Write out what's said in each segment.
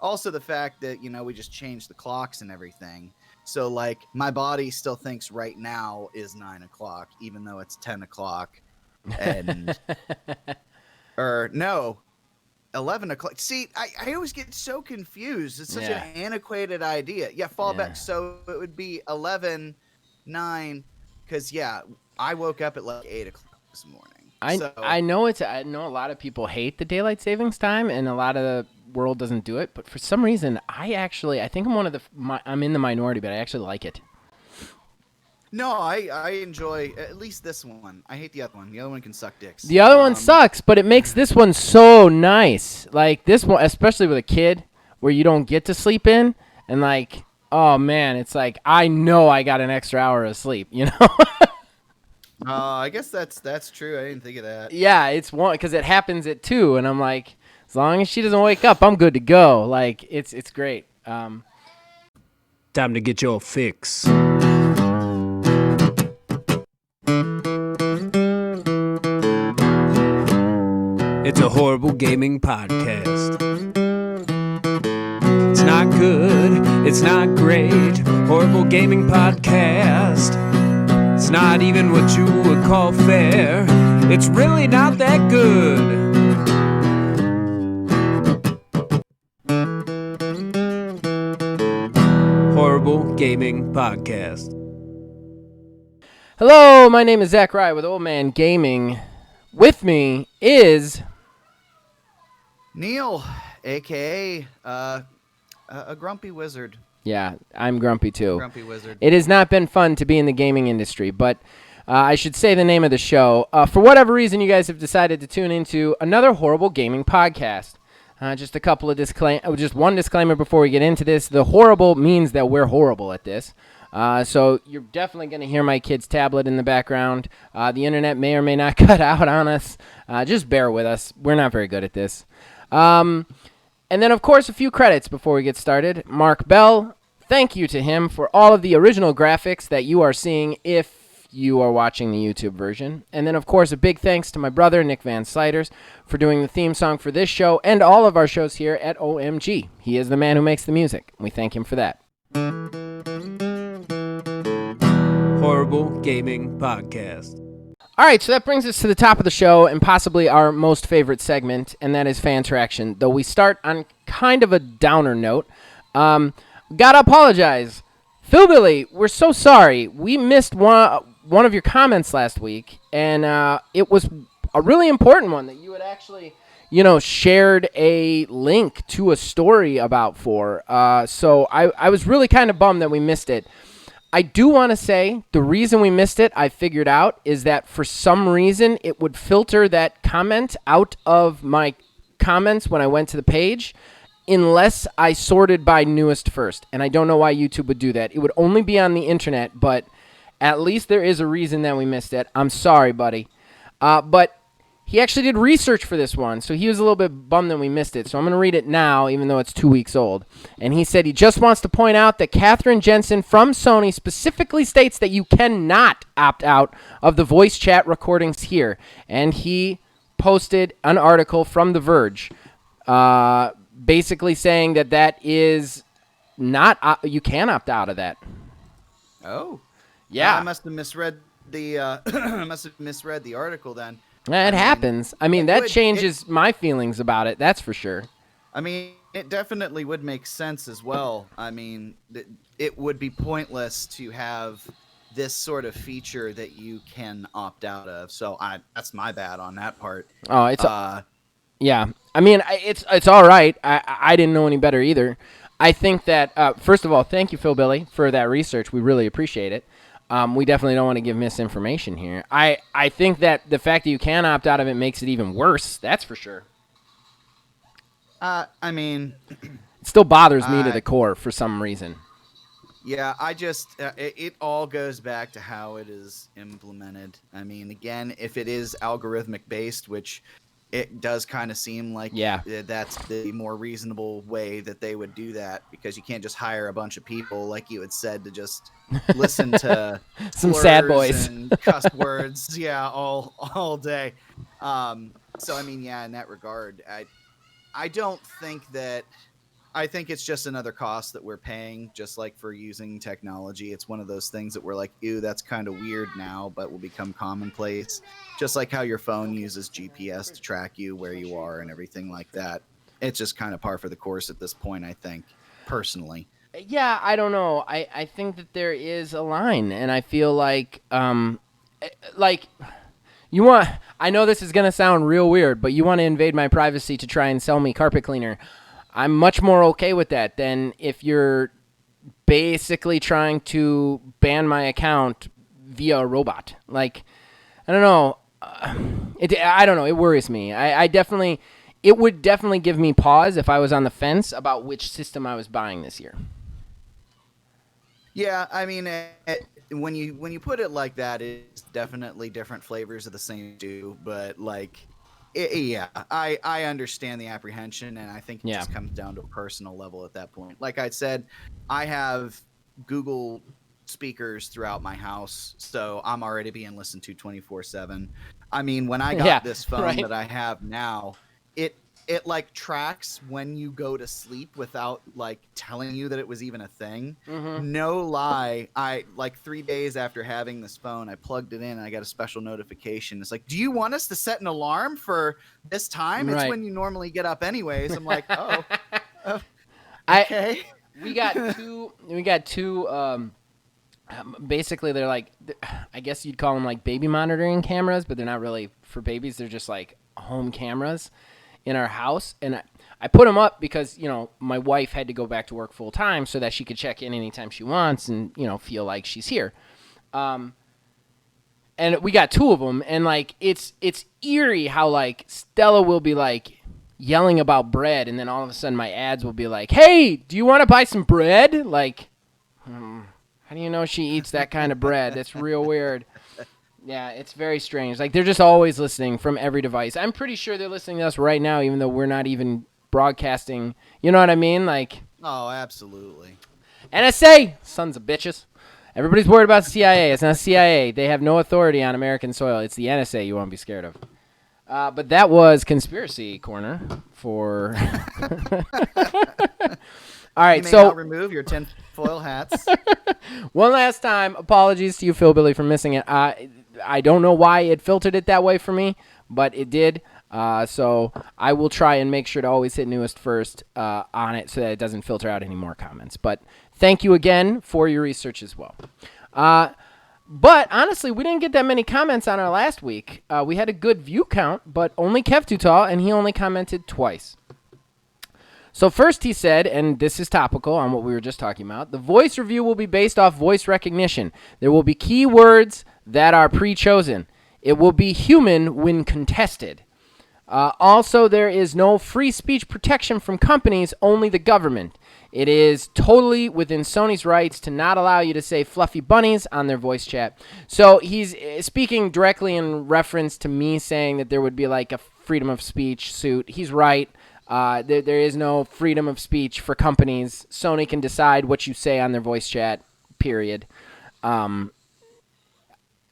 also the fact that, we just changed the clocks and everything. So like my body still thinks right now is 9 o'clock, even though it's 10 o'clock. And or no, 11 o'clock. See, I always get so confused. It's such an antiquated idea. Yeah, fall back. So it would be 11, 9, because I woke up at like 8 o'clock this morning. I know a lot of people hate the daylight savings time, and a lot of the world doesn't do it. But for some reason, I think I'm in the minority, but I actually like it. No, I enjoy at least this one. I hate the other one. The other one can suck dicks. The other one sucks, but it makes this one so nice. Like this one, especially with a kid, where you don't get to sleep in, and like, oh man, it's like I know I got an extra hour of sleep. I guess that's true. I didn't think of that. Yeah, it's one because it happens at 2, and I'm like, as long as she doesn't wake up, I'm good to go. Like it's great. Time to get your fix. It's a horrible gaming podcast. It's not good. It's not great. Horrible gaming podcast. It's not even what you would call fair. It's really not that good. Horrible Gaming Podcast. Hello, my name is Zach Rye with Old Man Gaming. With me is Neil, a.k.a. A grumpy wizard. Yeah, I'm grumpy too. Grumpy wizard. It has not been fun to be in the gaming industry, but I should say the name of the show. For whatever reason, you guys have decided to tune into another horrible gaming podcast. Just one disclaimer before we get into this. The horrible means that we're horrible at this. So you're definitely going to hear my kid's tablet in the background. The internet may or may not cut out on us. Just bear with us. We're not very good at this. And then, of course, a few credits before we get started. Mark Bell, thank you to him for all of the original graphics that you are seeing if you are watching the YouTube version. And then, of course, a big thanks to my brother, Nick Van Sliders, for doing the theme song for this show and all of our shows here at OMG. He is the man who makes the music. We thank him for that. Horrible Gaming Podcast. All right, so that brings us to the top of the show and possibly our most favorite segment, and that is fan interaction. Though we start on kind of a downer note. Gotta apologize. Phil Billy, we're so sorry. We missed one of your comments last week, and it was a really important one that you had actually, shared a link to a story about for. So I was really kind of bummed that we missed it. I do want to say the reason we missed it, I figured out, is that for some reason it would filter that comment out of my comments when I went to the page unless I sorted by newest first. And I don't know why YouTube would do that. It would only be on the internet, but at least there is a reason that we missed it. I'm sorry, buddy. But he actually did research for this one, so he was a little bit bummed that we missed it. So I'm going to read it now, even though it's 2 weeks old. And he said he just wants to point out that Catherine Jensen from Sony specifically states that you cannot opt out of the voice chat recordings here. And he posted an article from The Verge basically saying that is not, you can opt out of that. Oh. Yeah. I must have misread the article then. It happens. I mean, that changes my feelings about it. That's for sure. I mean, it definitely would make sense as well. I mean, it would be pointless to have this sort of feature that you can opt out of. So that's my bad on that part. Oh, it's yeah. I mean, it's all right. I didn't know any better either. I think that first of all, thank you, Phil Billy, for that research. We really appreciate it. We definitely don't want to give misinformation here. I think that the fact that you can opt out of it makes it even worse. That's for sure. I mean, it still bothers me to the core for some reason. Yeah, I just it all goes back to how it is implemented. I mean, again, if it is algorithmic based, which it does kind of seem like that's the more reasonable way that they would do that, because you can't just hire a bunch of people, like you had said, to just listen to some sad boys and cuss words, all day. So I mean, in that regard, I don't think that I think it's just another cost that we're paying, just like for using technology. It's one of those things that we're like, ew, that's kind of weird now, but will become commonplace. Just like how your phone uses GPS to track you where you are and everything like that. It's just kind of par for the course at this point, I think, personally. Yeah, I don't know. I think that there is a line, and I feel like you want. I know this is gonna sound real weird, but you want to invade my privacy to try and sell me carpet cleaner. I'm much more okay with that than if you're basically trying to ban my account via a robot. Like, I don't know. I don't know. It worries me. It would definitely give me pause if I was on the fence about which system I was buying this year. Yeah, I mean, when you put it like that, it's definitely different flavors of the same stew. But like, yeah, I understand the apprehension, and I think it Yeah. just comes down to a personal level at that point. Like I said, I have Google speakers throughout my house, so I'm already being listened to 24/7. I mean, when I got Yeah, this phone right. that I have now, it like tracks when you go to sleep without like telling you that it was even a thing. Mm-hmm. No lie, I like 3 days after having this phone, I plugged it in and I got a special notification. It's like, do you want us to set an alarm for this time? It's Right. when you normally get up anyways. I'm like, oh, I okay. we got two. We got two. Basically, they're like, I guess you'd call them like baby monitoring cameras, but they're not really for babies. They're just like home cameras in our house, and I put them up because my wife had to go back to work full time so that she could check in anytime she wants and feel like she's here. And we got two of them, and like it's eerie how like Stella will be like yelling about bread, and then all of a sudden my ads will be like, "Hey, do you want to buy some bread?" Like, how do you know she eats that kind of bread? That's real weird. Yeah, it's very strange. Like, they're just always listening from every device. I'm pretty sure they're listening to us right now, even though we're not even broadcasting. You know what I mean? Like, Oh, absolutely. NSA, sons of bitches. Everybody's worried about CIA. It's not CIA. They have no authority on American soil. It's the NSA you want to be scared of. But that was Conspiracy Corner for... All right, You may so... now remove your tinfoil hats. One last time, apologies to you, Phil Billy, for missing it. I don't know why it filtered it that way for me, but it did. So I will try and make sure to always hit newest first on it so that it doesn't filter out any more comments. But thank you again for your research as well. But honestly, we didn't get that many comments on our last week. We had a good view count, but only Kev Too Tall, and he only commented twice. So first he said, and this is topical on what we were just talking about, the voice review will be based off voice recognition. There will be keywords that are pre-chosen. It will be human when contested. Also, there is no free speech protection from companies, only the government. It is totally within Sony's rights to not allow you to say fluffy bunnies on their voice chat. So he's speaking directly in reference to me saying that there would be like a freedom of speech suit. He's right. There is no freedom of speech for companies. Sony can decide what you say on their voice chat, period.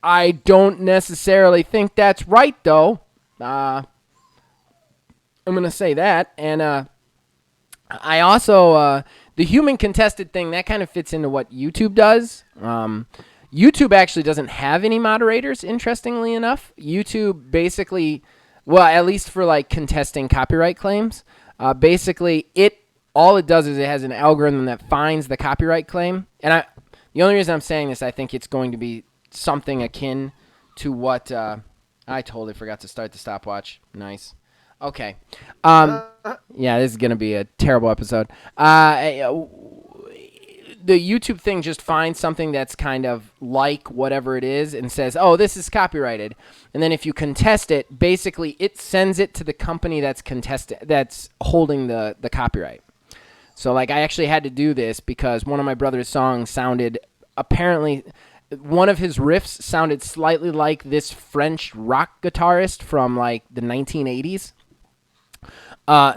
I don't necessarily think that's right, though. I'm going to say that. And I also, the human contested thing, that kind of fits into what YouTube does. YouTube actually doesn't have any moderators, interestingly enough. YouTube basically... Well, at least for like contesting copyright claims, basically all it does is it has an algorithm that finds the copyright claim. And the only reason I'm saying this, I think it's going to be something akin to what I totally forgot to start the stopwatch. Nice. Okay. Yeah, this is going to be a terrible episode. The YouTube thing just finds something that's kind of like whatever it is and says, oh, this is copyrighted. And then if you contest it, basically it sends it to the company that's holding the copyright. So like I actually had to do this because one of my brother's songs sounded apparently one of his riffs sounded slightly like this French rock guitarist from like the 1980s.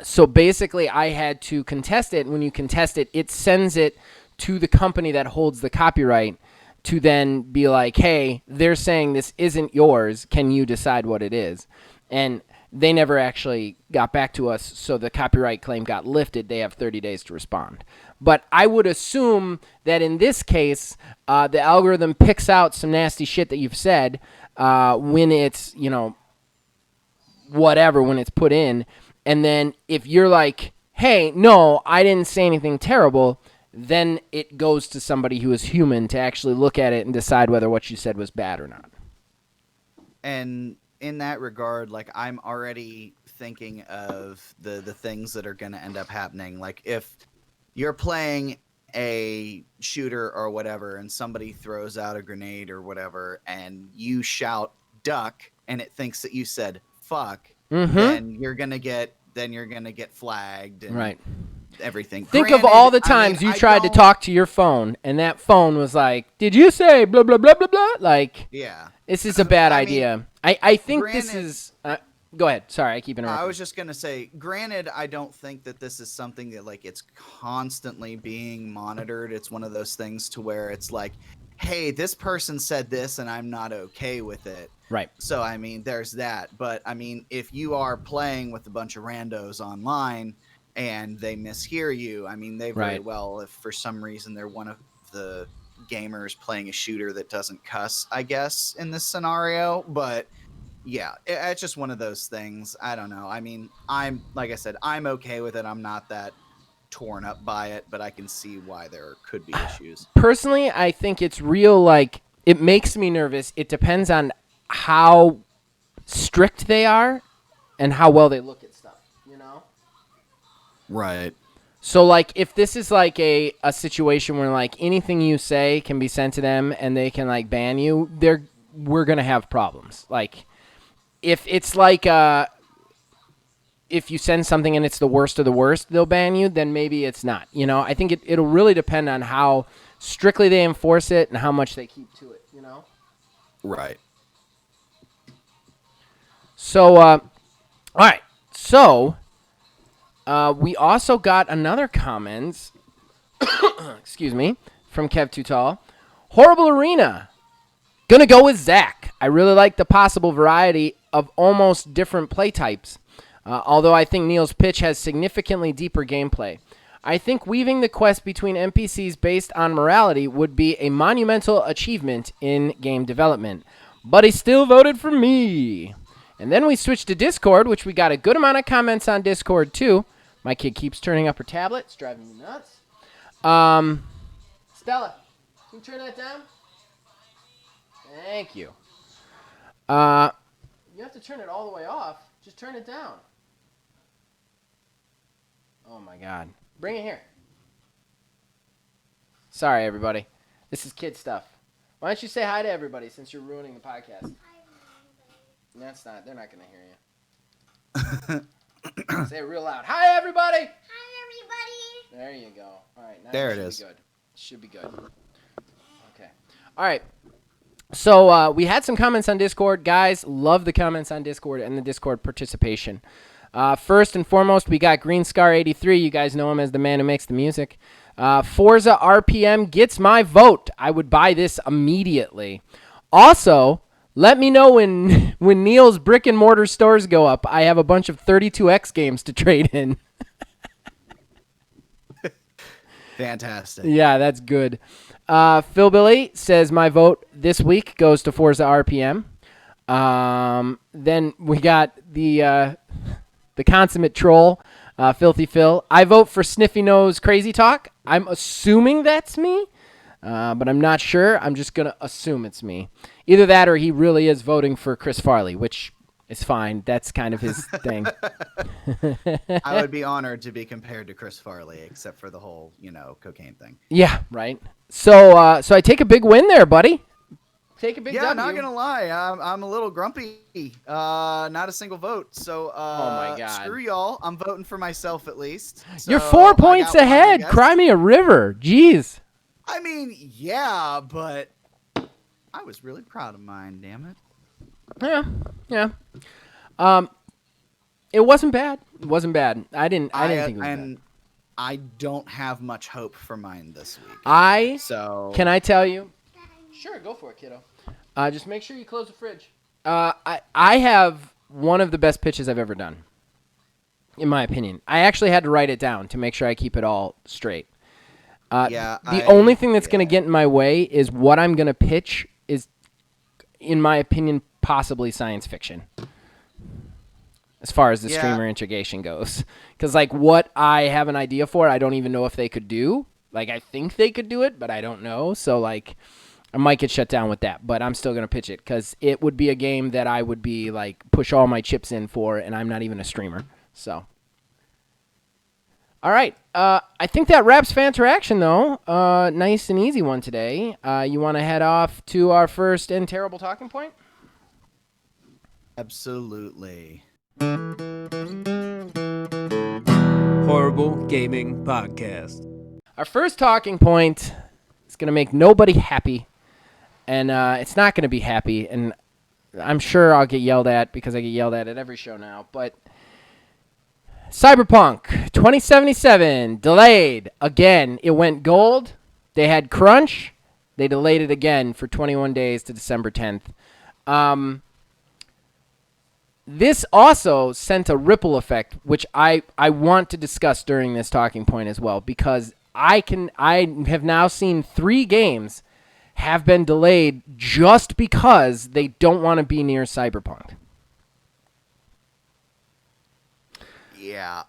So basically I had to contest it. When you contest it, it sends it to the company that holds the copyright to then be like, hey, they're saying this isn't yours. Can you decide what it is? And they never actually got back to us, so the copyright claim got lifted. They have 30 days to respond. But I would assume that in this case, the algorithm picks out some nasty shit that you've said when it's, whatever, when it's put in. And then if you're like, hey, no, I didn't say anything terrible, then it goes to somebody who is human to actually look at it and decide whether what you said was bad or not. And in that regard, like, I'm already thinking of the things that are going to end up happening. Like, if you're playing a shooter or whatever and somebody throws out a grenade or whatever and you shout duck and it thinks that you said fuck, then you're going to get flagged and right. everything. Think of all the times you tried to talk to your phone and that phone was like, did you say blah, blah, blah, blah, blah? Like, yeah. This is a bad idea. Mean, I think this is... go ahead. Sorry, I keep interrupting. I was just going to say, granted, I don't think that this is something that, like, it's constantly being monitored. It's one of those things to where it's like, hey, this person said this and I'm not okay with it. Right. So, I mean, there's that. But, I mean, if you are playing with a bunch of randos online and they mishear you, I mean, they very well, if for some reason they're one of the gamers playing a shooter that doesn't cuss, I guess, in this scenario. But yeah, it's just one of those things. I don't know. I mean, like I said, I'm okay with it. I'm not that torn up by it, but I can see why there could be issues. Personally, I think it's real, like, it makes me nervous. It depends on how strict they are and how well they look at stuff, Right. So, like, if this is, like, a situation where, like, anything you say can be sent to them and they can, like, ban you, we're going to have problems. Like, if it's, like, if you send something and it's the worst of the worst, they'll ban you, then maybe it's not. I think it'll really depend on how strictly they enforce it and how much they keep to it, Right. So, all right. So... we also got another comment, excuse me, from Kev Tutal. Horrible Arena. Gonna go with Zach. I really like the possible variety of almost different play types, although I think Neil's pitch has significantly deeper gameplay. I think weaving the quest between NPCs based on morality would be a monumental achievement in game development. But he still voted for me. And then we switched to Discord, which we got a good amount of comments on Discord too. My kid keeps turning up her tablet. It's driving me nuts. Stella, can you turn that down? Thank you. You have to turn it all the way off. Just turn it down. Oh, my God. Bring it here. Sorry, everybody. This is kid stuff. Why don't you say hi to everybody since you're ruining the podcast? They're not going to hear you. Say it real loud. Hi, everybody. Hi, everybody. There you go. All right. Now There it is. Good. Should be good. Okay. All right. So we had some comments on Discord. Guys, love the comments on Discord and the Discord participation. First and foremost, we got Green Scar 83. You guys know him as the man who makes the music. Forza RPM gets my vote. I would buy this immediately. Also, let me know when Neil's brick and mortar stores go up. I have a bunch of 32X games to trade in. Fantastic. Yeah, that's good. Phil Billy says my vote this week goes to Forza RPM. Then we got the consummate troll, Filthy Phil. I vote for Sniffy Nose Crazy Talk. I'm assuming that's me, but I'm not sure. I'm just going to assume it's me. Either that or he really is voting for Chris Farley, which is fine. That's kind of his thing. I would be honored to be compared to Chris Farley, except for the whole, cocaine thing. Yeah, right. So I take a big win there, buddy. Take a big W. Not gonna lie, I'm a little grumpy. Not a single vote. So oh my God. Screw y'all. I'm voting for myself at least. So you're 4 points ahead. Cry me a river. Jeez. I mean, yeah, but I was really proud of mine. Damn it. Yeah. It wasn't bad. It wasn't bad. I didn't think it was bad. I don't have much hope for mine this week. Can I tell you? Sure, go for it, kiddo. Just make sure you close the fridge. I have one of the best pitches I've ever done, in my opinion. I actually had to write it down to make sure I keep it all straight. The only thing that's going to get in my way is what I'm going to pitch is, in my opinion, possibly science fiction. As far as the streamer integration goes. Because, like, what I have an idea for, I don't even know if they could do. Like, I think they could do it, but I don't know. So, like, I might get shut down with that. But I'm still going to pitch it because it would be a game that I would be, like, push all my chips in for, and I'm not even a streamer. So, all right. I think that wraps Fanteraction, though. Nice and easy one today. You want to head off to our first and terrible talking point? Absolutely. Horrible Gaming Podcast. Our first talking point is going to make nobody happy, and it's not going to be happy, and I'm sure I'll get yelled at because I get yelled at every show now, but Cyberpunk 2077 delayed again. It went gold. They had crunch. They delayed it again for 21 days to December 10th. This also sent a ripple effect, which I want to discuss during this talking point as well, because I have now seen 3 games have been delayed just because they don't want to be near Cyberpunk. Yeah.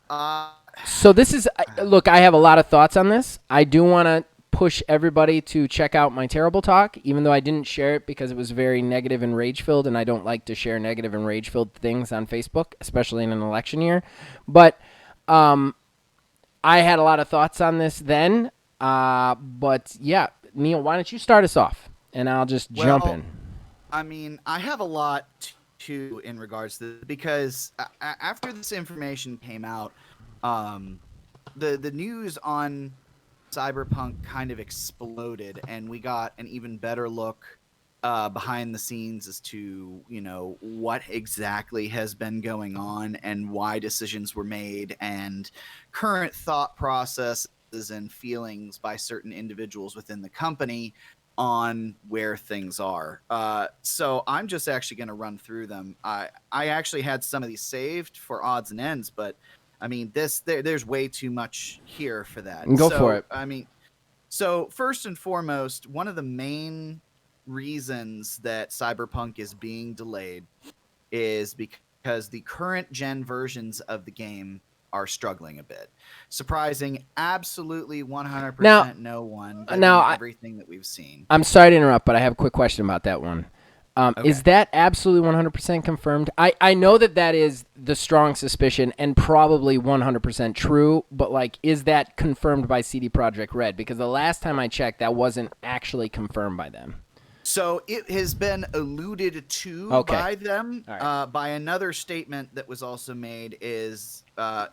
So this is look, I have a lot of thoughts on this. I do want to push everybody to check out my terrible talk, even though I didn't share it because it was very negative and rage-filled, and I don't like to share negative and rage-filled things on Facebook, especially in an election year. But I had a lot of thoughts on this then. But yeah, Neil, why don't you start us off, and I'll just jump in. I mean, I have a lot too in regards to this, because after this information came out, the news on Cyberpunk kind of exploded, and we got an even better look behind the scenes as to, you know, what exactly has been going on and why decisions were made, and current thought processes and feelings by certain individuals within the company on where things are. So I'm just actually going to run through them. I actually had some of these saved for odds and ends, but I mean, there's way too much here for that. Go for it. I mean, so first and foremost, one of the main reasons that Cyberpunk is being delayed is because the current gen versions of the game are struggling a bit. Surprising absolutely 100% no one, given everything that we've seen. I'm sorry to interrupt, but I have a quick question about that one. Okay. Is that absolutely 100% confirmed? I know that is the strong suspicion and probably 100% true, but like, is that confirmed by CD Projekt Red? Because the last time I checked, that wasn't actually confirmed by them. So it has been alluded to by them. Right. By another statement that was also made is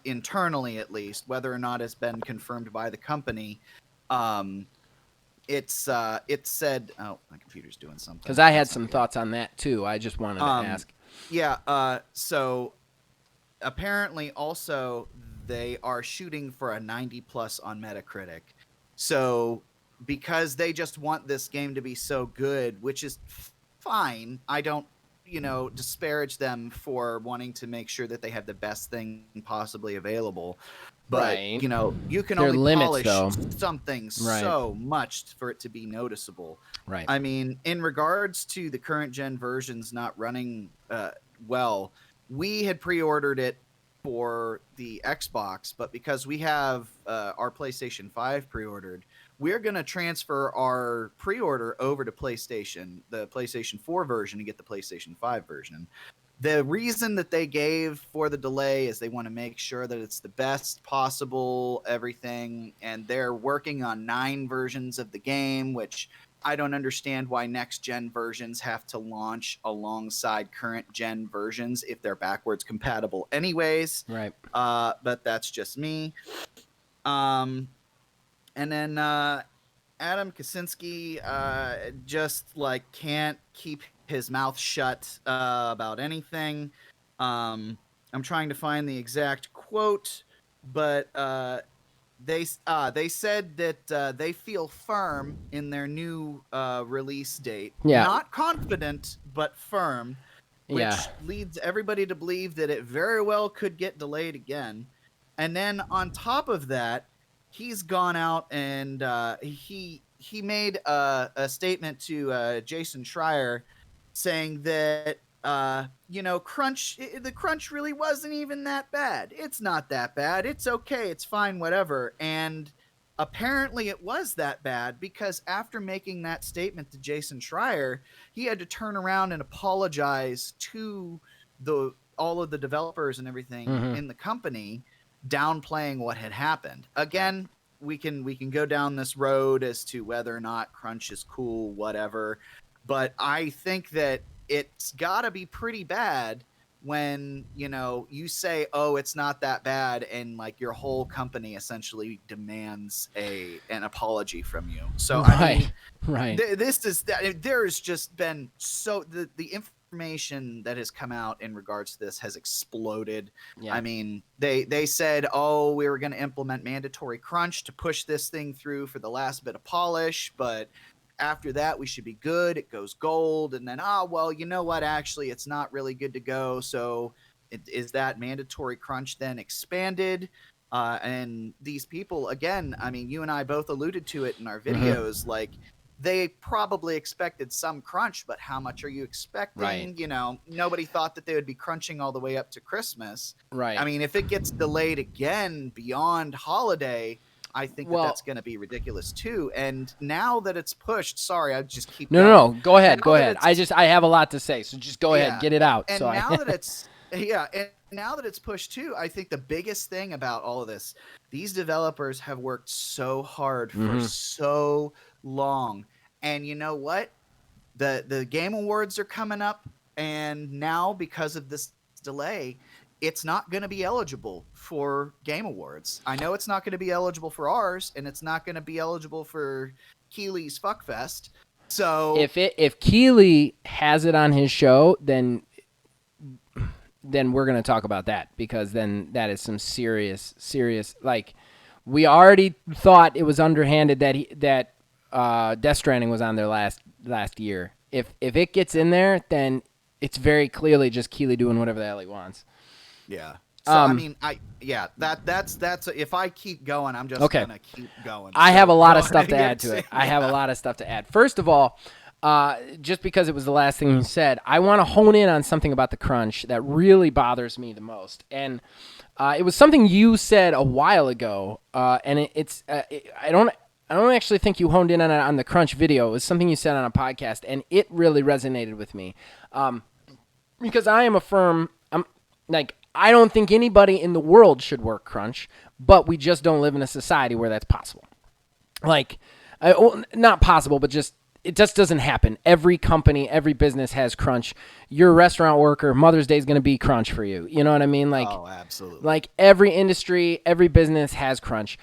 internally, at least, whether or not it's been confirmed by the company. It said, oh, my computer's doing something. Because I had some thoughts on that too. I just wanted to ask. Yeah. So apparently, also they are shooting for a 90+ on Metacritic. So because they just want this game to be so good, which is fine. I don't, disparage them for wanting to make sure that they have the best thing possibly available. But, right. You can there only limits, polish though. something so much for it to be noticeable. Right. I mean, in regards to the current gen versions not running well, we had pre-ordered it for the Xbox, but because we have our PlayStation 5 pre-ordered, we're going to transfer our pre-order over to PlayStation, the PlayStation 4 version, and get the PlayStation 5 version. The reason that they gave for the delay is they want to make sure that it's the best possible everything, and they're working on 9 versions of the game, which I don't understand why next-gen versions have to launch alongside current-gen versions if they're backwards compatible anyways. Right. But that's just me. And then Adam Kaczynski just can't keep his mouth shut about anything. I'm trying to find the exact quote, but they said that they feel firm in their new release date. Yeah. Not confident, but firm. which Yeah. leads everybody to believe that it very well could get delayed again. And then on top of that, he's gone out and he made a statement to Jason Schreier saying that the crunch really wasn't even that bad. It's not that bad. It's okay. It's fine. Whatever. And apparently it was that bad, because after making that statement to Jason Schreier, he had to turn around and apologize to all of the developers and everything in the company, downplaying what had happened. Again, we can go down this road as to whether or not crunch is cool, whatever, but I think that it's got to be pretty bad when you say, oh, it's not that bad, and like your whole company essentially demands an apology from you. So Right. There's just been the information that has come out in regards to this has exploded. Yeah. I mean, they said, oh, we were going to implement mandatory crunch to push this thing through for the last bit of polish, but after that we should be good. It goes gold, and then well, you know what, actually it's not really good to go. So is that mandatory crunch then expanded? And these people, again, I mean, you and I both alluded to it in our videos, like they probably expected some crunch, but how much are you expecting? Right. Nobody thought that they would be crunching all the way up to Christmas. Right. I mean, if it gets delayed again beyond holiday, I think that's going to be ridiculous too. And now that it's pushed, sorry, I just keep going. No. Go ahead. I have a lot to say, so just go ahead, get it out. And now that it's pushed too, I think the biggest thing about all of this, these developers have worked so hard for so long. And you know what? The Game Awards are coming up, and now because of this delay, it's not going to be eligible for Game Awards. I know it's not going to be eligible for ours, and it's not going to be eligible for Keeley's Fuckfest. So if Keeley has it on his show, then we're going to talk about that, because then that is some serious, like, we already thought it was underhanded that Death Stranding was on there last year. If it gets in there, then it's very clearly just Keeley doing whatever the hell he wants. Yeah. So I mean, that's if I keep going, I'm just gonna keep going. I have a lot of stuff to add to it. I have a lot of stuff to add. First of all, just because it was the last thing you said, I want to hone in on something about the crunch that really bothers me the most, and it was something you said a while ago, and I don't actually think you honed in on it on the crunch video. It was something you said on a podcast, and it really resonated with me, because I am a firm. I don't think anybody in the world should work crunch, but we just don't live in a society where that's possible. Not possible, but it just doesn't happen. Every company, every business has crunch. You're a restaurant worker, Mother's Day is going to be crunch for you. You know what I mean? Oh, absolutely. Like every industry, every business has crunch.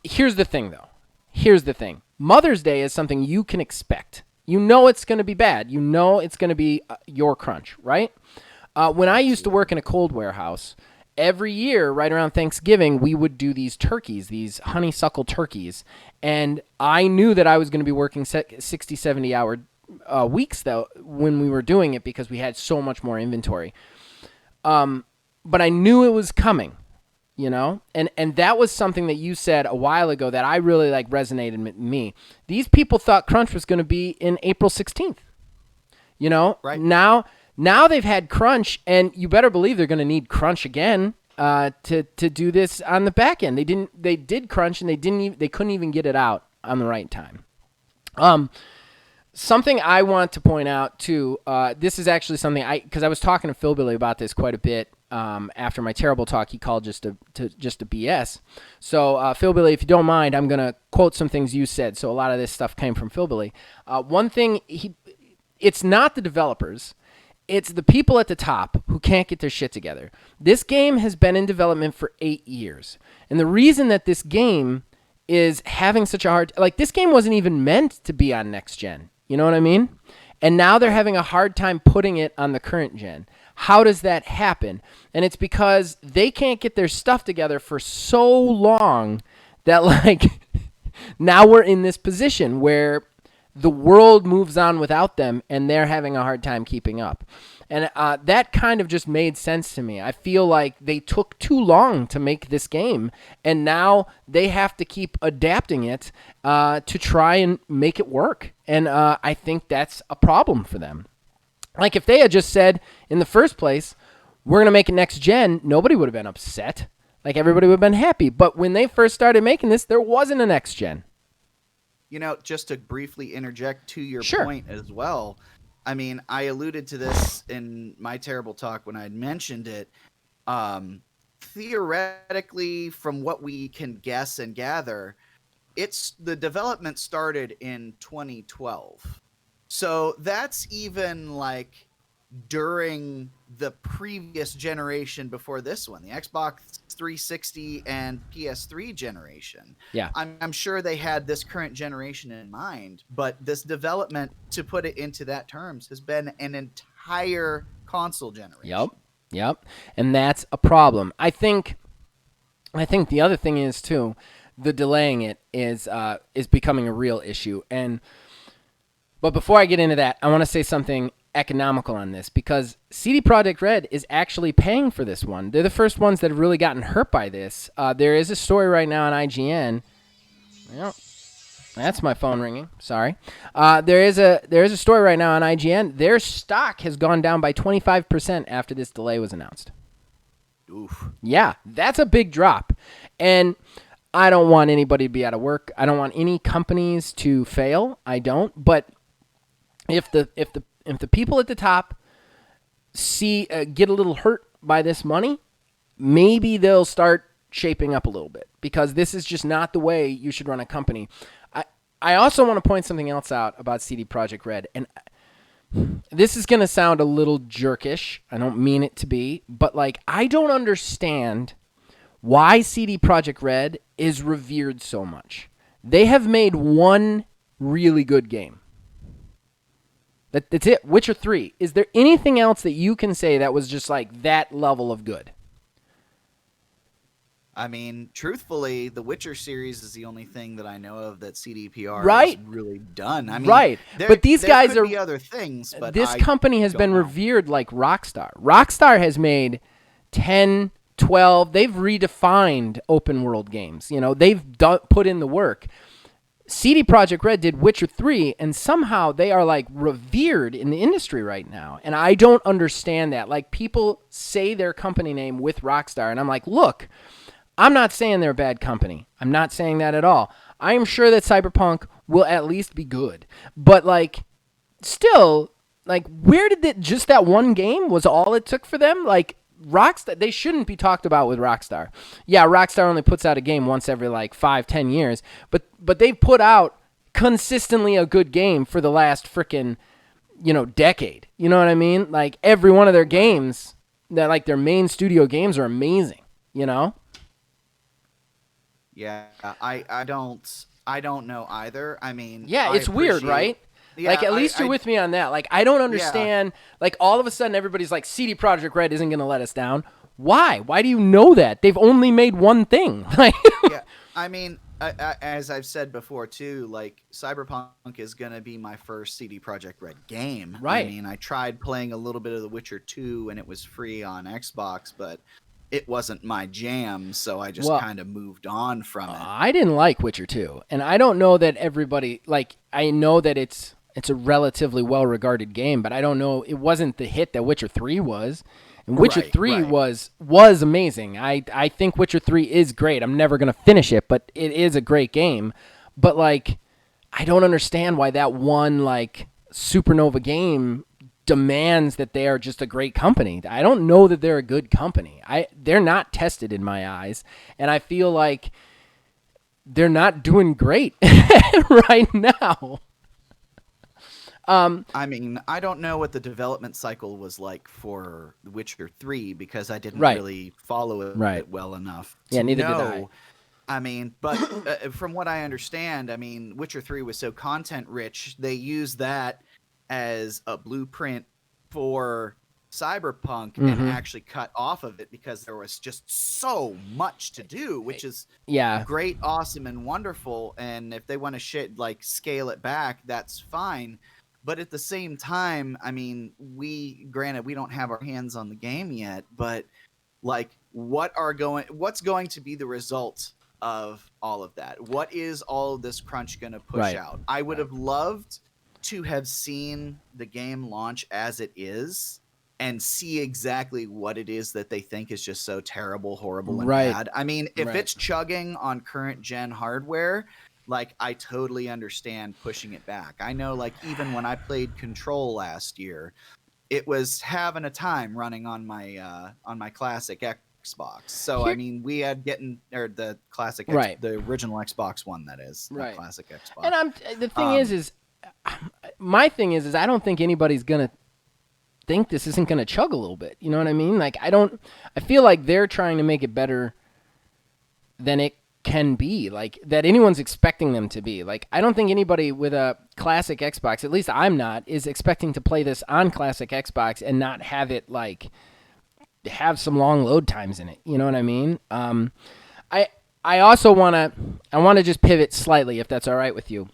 Here's the thing, though. Here's the thing. Mother's Day is something you can expect. You know it's going to be bad. You know it's going to be your crunch, right? When I used to work in a cold warehouse, every year, right around Thanksgiving, we would do these turkeys, these honeysuckle turkeys. And I knew that I was going to be working 60, 70-hour weeks, though, when we were doing it, because we had so much more inventory. But I knew it was coming, And that was something that you said a while ago that I really resonated with me. These people thought crunch was going to be in April 16th. Right. Now they've had crunch, and you better believe they're going to need crunch again to do this on the back end. They did crunch, and they couldn't even get it out on the right time. Something I want to point out too. This is actually something because I was talking to Phil Billy about this quite a bit after my terrible talk. He called just a BS. So Phil Billy, if you don't mind, I'm going to quote some things you said. So a lot of this stuff came from Phil Billy. One thing it's not the developers. It's the people at the top who can't get their shit together. This game has been in development for 8 years. And the reason that this game is having such a hard... this game wasn't even meant to be on next gen. You know what I mean? And now they're having a hard time putting it on the current gen. How does that happen? And it's because they can't get their stuff together for so long that, now we're in this position where the world moves on without them, and they're having a hard time keeping up. And that kind of just made sense to me. I feel like they took too long to make this game, and now they have to keep adapting it to try and make it work. And I think that's a problem for them. Like, if they had just said in the first place, we're going to make it next gen, nobody would have been upset. Like, everybody would have been happy. But when they first started making this, there wasn't a next gen. You know, just to briefly interject to your Sure. point as well, I mean, I alluded to this in my terrible talk when I mentioned it. Theoretically, from what we can guess and gather, the development started in 2012. So that's even like during the previous generation before this one, the Xbox 360 and PS3 generation. Yeah. I'm sure they had this current generation in mind, but this development, to put it into that terms, has been an entire console generation. Yep. And that's a problem. I think the other thing is too, the delaying it is becoming a real issue. But before I get into that, I want to say something economical on this, because CD Projekt Red is actually paying for this one. They're the first ones that have really gotten hurt by this. There is a story right now on IGN. Well, that's my phone ringing. Sorry. There is a story right now on IGN. Their stock has gone down by 25% after this delay was announced. Oof. Yeah, that's a big drop. And I don't want anybody to be out of work. I don't want any companies to fail. I don't. But if the people at the top get a little hurt by this money, maybe they'll start shaping up a little bit, because this is just not the way you should run a company. I also want to point something else out about CD Projekt Red, and this is going to sound a little jerkish. I don't mean it to be, but like, I don't understand why CD Projekt Red is revered so much. They have made one really good game. That's it. Witcher 3. Is there anything else that you can say that was just like that level of good? I mean, truthfully, the Witcher series is the only thing that I know of that CDPR Right. has really done. I mean, Right. But these guys could are be other things. But this I company has don't been know. revered like Rockstar. Rockstar has made 10, 12. They've redefined open world games. You know, they've put in the work. CD Projekt Red did Witcher 3, and somehow they are like revered in the industry right now. And I don't understand that. Like, people say their company name with Rockstar, and I'm like, look, I'm not saying they're a bad company. I'm not saying that at all. I am sure that Cyberpunk will at least be good. But like, still, like, where did just that one game was all it took for them? Like, Rockstar, they shouldn't be talked about with Rockstar. Yeah, Rockstar only puts out a game once every like 5-10 years, but they've put out consistently a good game for the last freaking, decade. You know what I mean? Like, every one of their games, that like their main studio games, are amazing. You know? Yeah, I don't know either. I mean, Yeah, I it's weird, appreciate- right? Yeah, like, at least you're with me on that. Like, I don't understand. Like, all of a sudden, everybody's like, CD Projekt Red isn't going to let us down. Why? Why do you know that? They've only made one thing. Like, Yeah, I mean, as I've said before too, like, Cyberpunk is gonna be my first CD Projekt Red game. Right. I mean, I tried playing a little bit of The Witcher 2 and it was free on Xbox, but it wasn't my jam, so I just Well, kind of moved on from it. I didn't like Witcher 2, and I don't know that everybody, like, I know that it's a relatively well-regarded game, but I don't know, it wasn't the hit that Witcher 3 was. And Witcher Right, 3 right. was amazing. I think Witcher 3 is great. I'm never going to finish it, but it is a great game. But like, I don't understand why that one like Supernova game demands that they are just a great company. I don't know that they're a good company. They're not tested in my eyes, and I feel like they're not doing great right now. I mean, I don't know what the development cycle was like for The Witcher 3 because I didn't Right. really follow it Right. well enough. Yeah, to neither did know. I mean, but from what I understand, I mean, Witcher 3 was so content rich, they used that as a blueprint for Cyberpunk and Mhm. actually cut off of it because there was just so much to do, which is Yeah. great, awesome, and wonderful. And if they want to scale it back, that's fine. But at the same time, I mean, granted we don't have our hands on the game yet, but like what's going to be the result of all of that? What is all of this crunch going to push Right. out? I would have loved to have seen the game launch as it is and see exactly what it is that they think is just so terrible, horrible, and Right. bad. I mean, if Right. it's chugging on current gen hardware, like I totally understand pushing it back. I know, like, even when I played Control last year, it was having a time running on my classic Xbox. So Here- I mean, we had the classic Right. the original Xbox One, that is, not Right. classic Xbox. And the thing Um, is my thing is I don't think anybody's gonna think this isn't gonna chug a little bit. You know what I mean? Like I feel like they're trying to make it better than it can be, like that anyone's expecting them to be. Like I don't think anybody with a classic Xbox, at least I'm not, is expecting to play this on classic Xbox and not have it like have some long load times in it. You know what I mean? I also want to just pivot slightly, if that's all right with you.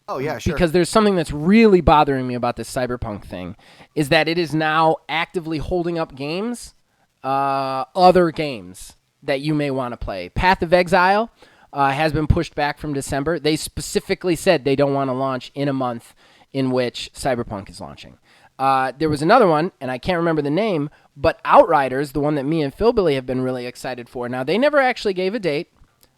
oh yeah, sure. Because there's something that's really bothering me about this Cyberpunk thing, is that it is now actively holding up games, other games that you may want to play. Path of Exile has been pushed back from December. They specifically said they don't want to launch in a month in which Cyberpunk is launching. There was another one, and I can't remember the name, but Outriders, the one that me and Philbilly have been really excited for. Now, they never actually gave a date,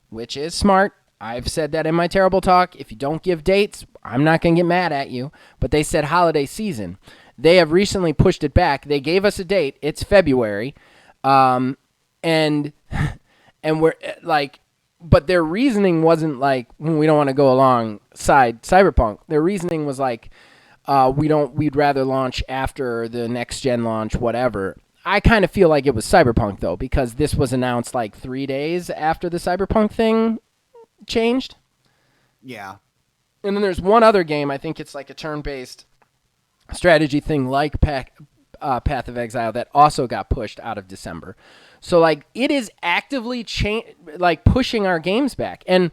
which is smart. I've said that in my terrible talk. If you don't give dates, I'm not going to get mad at you. But they said holiday season. They have recently pushed it back. They gave us a date. It's February. And we're like, but their reasoning wasn't like, we don't want to go alongside Cyberpunk. Their reasoning was like, we'd rather launch after the next gen launch, whatever. I kind of feel like it was Cyberpunk, though, because this was announced like 3 days after the Cyberpunk thing changed. Yeah. And then there's one other game, I think it's like a turn-based strategy thing like Path of Exile that also got pushed out of December. So, like, it is actively pushing our games back. And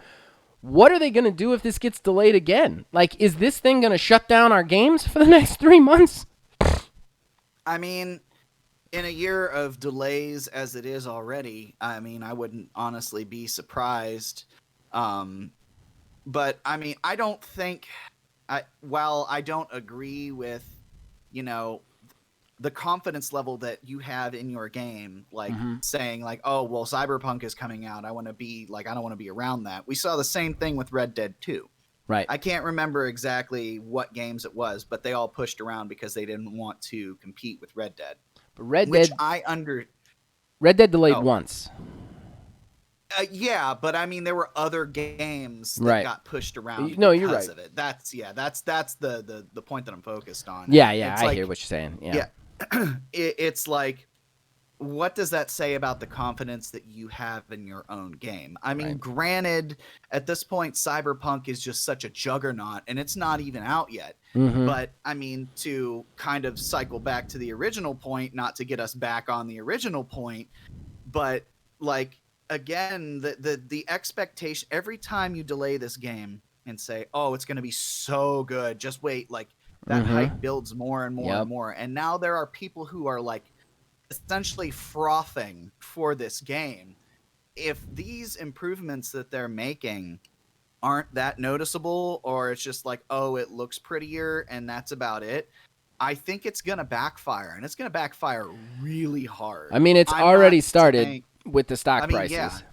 what are they going to do if this gets delayed again? Like, is this thing going to shut down our games for the next 3 months? I mean, in a year of delays as it is already, I mean, I wouldn't honestly be surprised. But I mean, I don't think while I don't agree with, you know, the confidence level that you have in your game, like saying like, oh, well, Cyberpunk is coming out, I want to be like, I don't want to be around that. We saw the same thing with Red Dead 2. Right. I can't remember exactly what games it was, but they all pushed around because they didn't want to compete with Red Dead. But Red Dead delayed Oh. once. Yeah, but I mean, there were other games that Right. got pushed around No, you're because right. of it. That's the point that I'm focused on. Yeah, It's I like, hear what you're saying. Yeah. it's like, what does that say about the confidence that you have in your own game? I mean, Right. granted, at this point, Cyberpunk is just such a juggernaut, and it's not even out yet. Mhm. But I mean, to kind of cycle back to the original point, not to get us back on the original point, but like, again, the expectation every time you delay this game and say, oh, it's going to be so good, just wait, like that hype builds more and more Yep. and more. And now there are people who are like essentially frothing for this game. If these improvements that they're making aren't that noticeable, or it's just like, oh, it looks prettier and that's about it, I think it's going to backfire, and it's going to backfire really hard. I mean, it's I'm already not started saying- with the stock I mean, prices.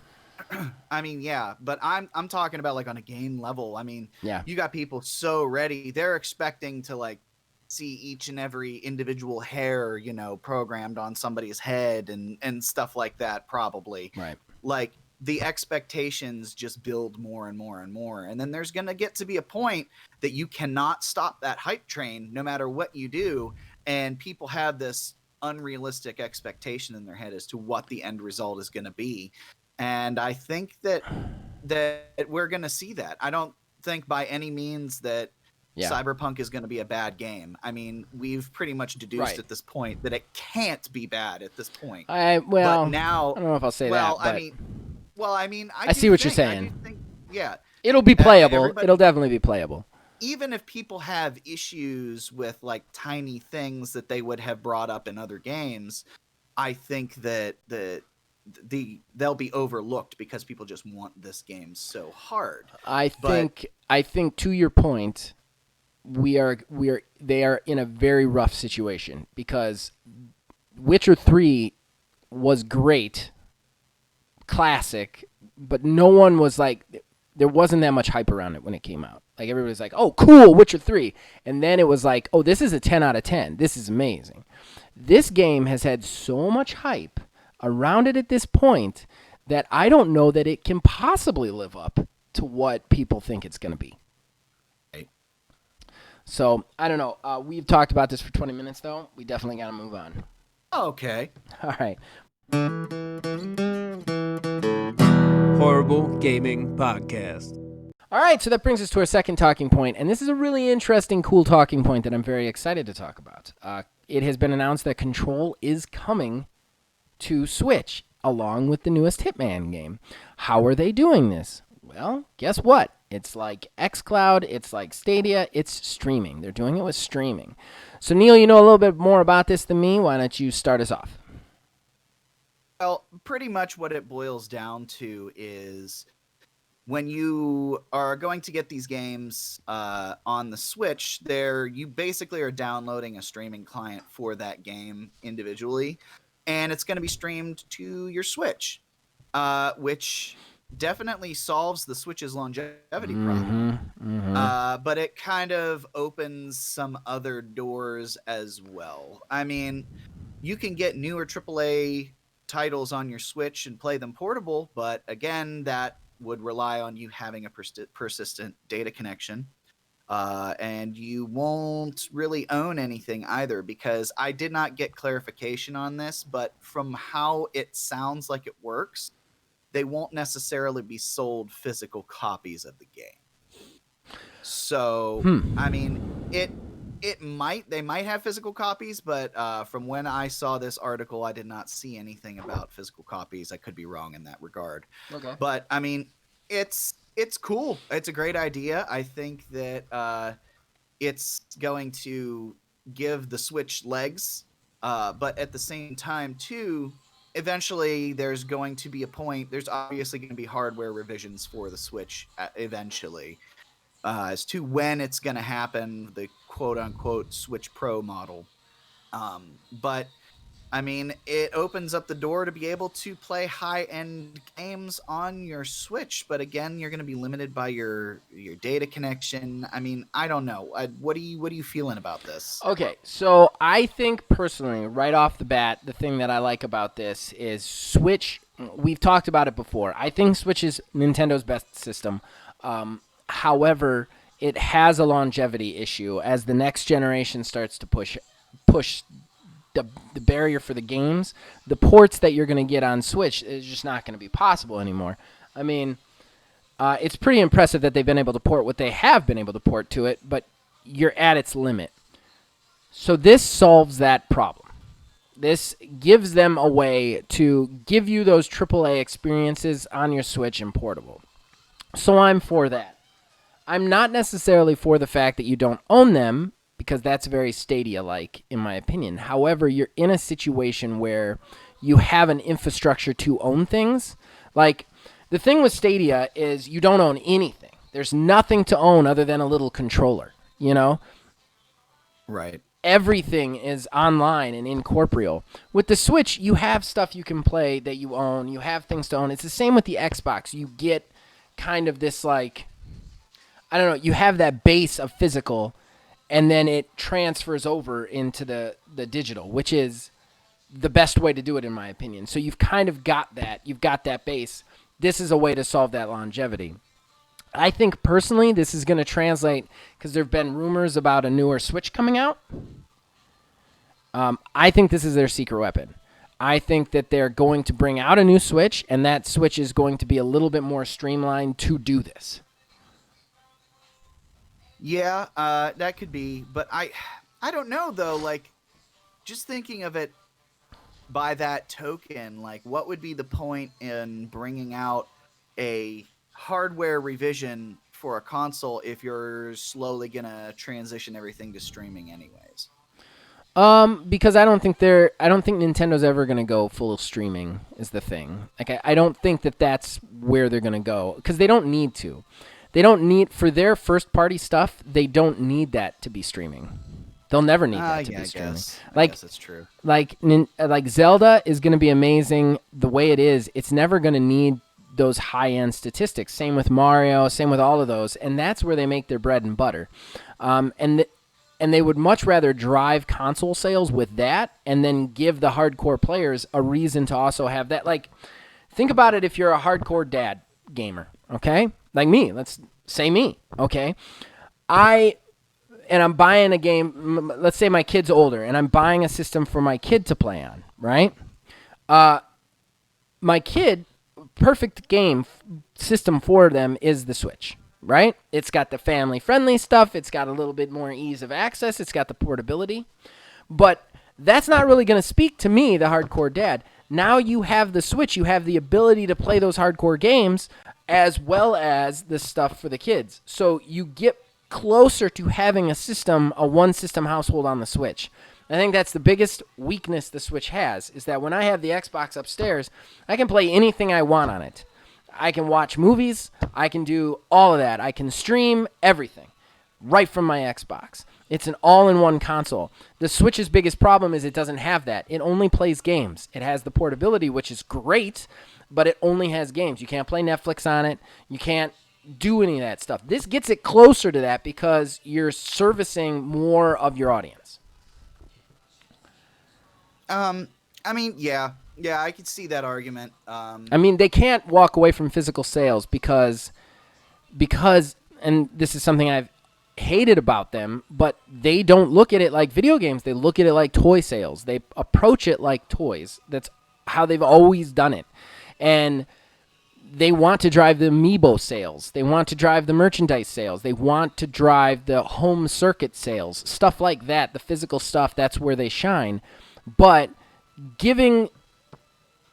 yeah. I mean, yeah, but I'm talking about like on a game level. I mean, Yeah. you got people so ready. They're expecting to like see each and every individual hair, you know, programmed on somebody's head and stuff like that, probably. Right. Like, the expectations just build more and more and more. And then there's going to get to be a point that you cannot stop that hype train no matter what you do. And people have this unrealistic expectation in their head as to what the end result is going to be. And I think that we're going to see that. I don't think by any means that Yeah. Cyberpunk is going to be a bad game. I mean, we've pretty much deduced at this point that it can't be bad at this point. Well, but now, I don't know if I'll say that. But I mean, I see what you're saying. I do think, yeah, it'll be playable. It'll definitely be playable. Even if people have issues with like tiny things that they would have brought up in other games, I think that they'll be overlooked because people just want this game so hard. I think to your point, they are in a very rough situation because Witcher 3 was great, classic, but no one was like, there wasn't that much hype around it when it came out. Like everybody was like, "Oh, cool, Witcher 3." And then it was like, "Oh, this is a 10 out of 10. This is amazing." This game has had so much hype around it at this point that I don't know that it can possibly live up to what people think it's going to be. So, I don't know. We've talked about this for 20 minutes, though. We definitely got to move on. Okay. All right. Horrible Gaming Podcast. All right, so that brings us to our second talking point, and this is a really interesting, cool talking point that I'm very excited to talk about. It has been announced that Control is coming to Switch, along with the newest Hitman game. How are they doing this? Well, guess what? It's like xCloud, it's like Stadia, it's streaming. They're doing it with streaming. So, Neil, you know a little bit more about this than me. Why don't you start us off? Well, pretty much what it boils down to is when you are going to get these games on the Switch, you basically are downloading a streaming client for that game individually, and it's going to be streamed to your Switch, which definitely solves the Switch's longevity problem. But it kind of opens some other doors as well. I mean, you can get newer AAA titles on your Switch and play them portable, but again, that would rely on you having a persistent data connection. And you won't really own anything either, because I did not get clarification on this, but from how it sounds like it works, they won't necessarily be sold physical copies of the game. So, I mean, they might have physical copies, but from when I saw this article, I did not see anything about physical copies. I could be wrong in that regard. Okay. But I mean, it's cool. It's a great idea. I think that it's going to give the Switch legs, but at the same time, too, eventually there's going to be a point. There's obviously going to be hardware revisions for the Switch eventually. As to when it's going to happen, the quote-unquote Switch Pro model. But, I mean, it opens up the door to be able to play high-end games on your Switch, but again, you're going to be limited by your data connection. I mean, I don't know. What are you feeling about this? Okay, so I think personally, right off the bat, the thing that I like about this is Switch. We've talked about it before. I think Switch is Nintendo's best system. However, it has a longevity issue as the next generation starts to push the barrier for the games. The ports that you're going to get on Switch is just not going to be possible anymore. I mean, it's pretty impressive that they've been able to port what they have been able to port to it, but you're at its limit. So this solves that problem. This gives them a way to give you those AAA experiences on your Switch and portable. So I'm for that. I'm not necessarily for the fact that you don't own them, because that's very Stadia-like, in my opinion. However, you're in a situation where you have an infrastructure to own things. Like, the thing with Stadia is you don't own anything. There's nothing to own other than a little controller, you know? Right. Everything is online and incorporeal. With the Switch, you have stuff you can play that you own. You have things to own. It's the same with the Xbox. You get kind of this, like, I don't know, you have that base of physical, and then it transfers over into the digital, which is the best way to do it, in my opinion. So you've kind of got that. You've got that base. This is a way to solve that longevity. I think, personally, this is going to translate, because there have been rumors about a newer Switch coming out. I think this is their secret weapon. I think that they're going to bring out a new Switch, and that Switch is going to be a little bit more streamlined to do this. Yeah, that could be, but I don't know though. Like, just thinking of it by that token, like, what would be the point in bringing out a hardware revision for a console if you're slowly gonna transition everything to streaming anyways? Because I don't think Nintendo's ever gonna go full streaming. Is the thing. Like, I don't think that that's where they're gonna go because they don't need to. They don't need for their first party stuff. They don't need that to be streaming. They'll never need that to Yeah, be streaming. I Like guess it's true. like Zelda is going to be amazing the way it is. It's never going to need those high end statistics. Same with Mario. Same with all of those, and that's where they make their bread and butter. And they would much rather drive console sales with that, and then give the hardcore players a reason to also have that. Like, think about it if you're a hardcore dad gamer, okay? Like me. Let's say me, okay? I'm buying a game. Let's say my kid's older, and I'm buying a system for my kid to play on, right? My kid, perfect game system for them is the Switch, right? It's got the family-friendly stuff. It's got a little bit more ease of access. It's got the portability. But that's not really going to speak to me, the hardcore dad. Now you have the Switch. You have the ability to play those hardcore games as well as the stuff for the kids. So you get closer to having a one system household on the Switch. I think that's the biggest weakness the Switch has, is that when I have the Xbox upstairs, I can play anything I want on it. I can watch movies, I can do all of that. I can stream everything right from my Xbox. It's an all-in-one console. The Switch's biggest problem is it doesn't have that. It only plays games. It has the portability, which is great, but it only has games. You can't play Netflix on it. You can't do any of that stuff. This gets it closer to that because you're servicing more of your audience. I mean, yeah, I could see that argument. I mean, they can't walk away from physical sales because, and this is something I've hated about them, but they don't look at it like video games. They look at it like toy sales. They approach it like toys. That's how they've always done it. And they want to drive the amiibo sales. They want to drive the merchandise sales. They want to drive the home circuit sales, stuff like that. The physical stuff, that's where they shine. But giving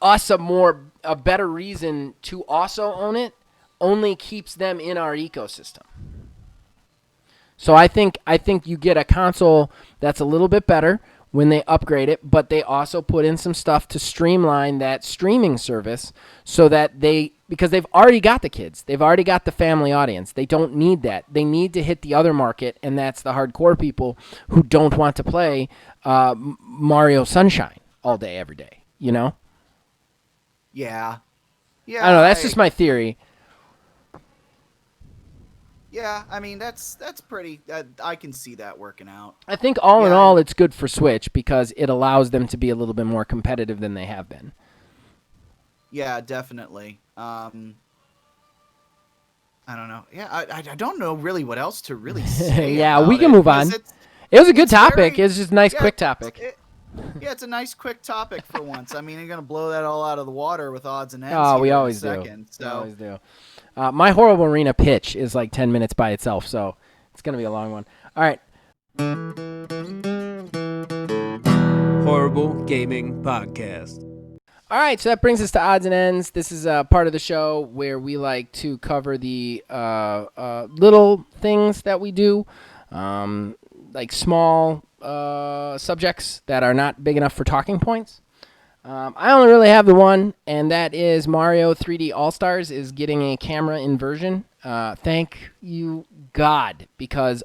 us a better reason to also own it only keeps them in our ecosystem. So I think you get a console that's a little bit better when they upgrade it, but they also put in some stuff to streamline that streaming service so that because they've already got the kids. They've already got the family audience. They don't need that. They need to hit the other market, and that's the hardcore people who don't want to play Mario Sunshine all day, every day, you know? Yeah. I don't know. That's just my theory. Yeah, I mean, that's pretty... I can see that working out. I think all in all, it's good for Switch because it allows them to be a little bit more competitive than they have been. Yeah, definitely. I don't know. Yeah, I don't know really what else to really say. Yeah, about we can it, move on. It was a good topic. It was just a nice, quick topic. It's a nice, quick topic for once. I mean, you're going to blow that all out of the water with odds and ends. Oh, we always do. We always do. My Horrible Arena pitch is like 10 minutes by itself, so it's going to be a long one. All right. Horrible Gaming Podcast. All right, so that brings us to odds and ends. This is a part of the show where we like to cover the little things that we do, like small subjects that are not big enough for talking points. I only really have the one, and that is Mario 3D All-Stars is getting a camera inversion. Thank you, God, because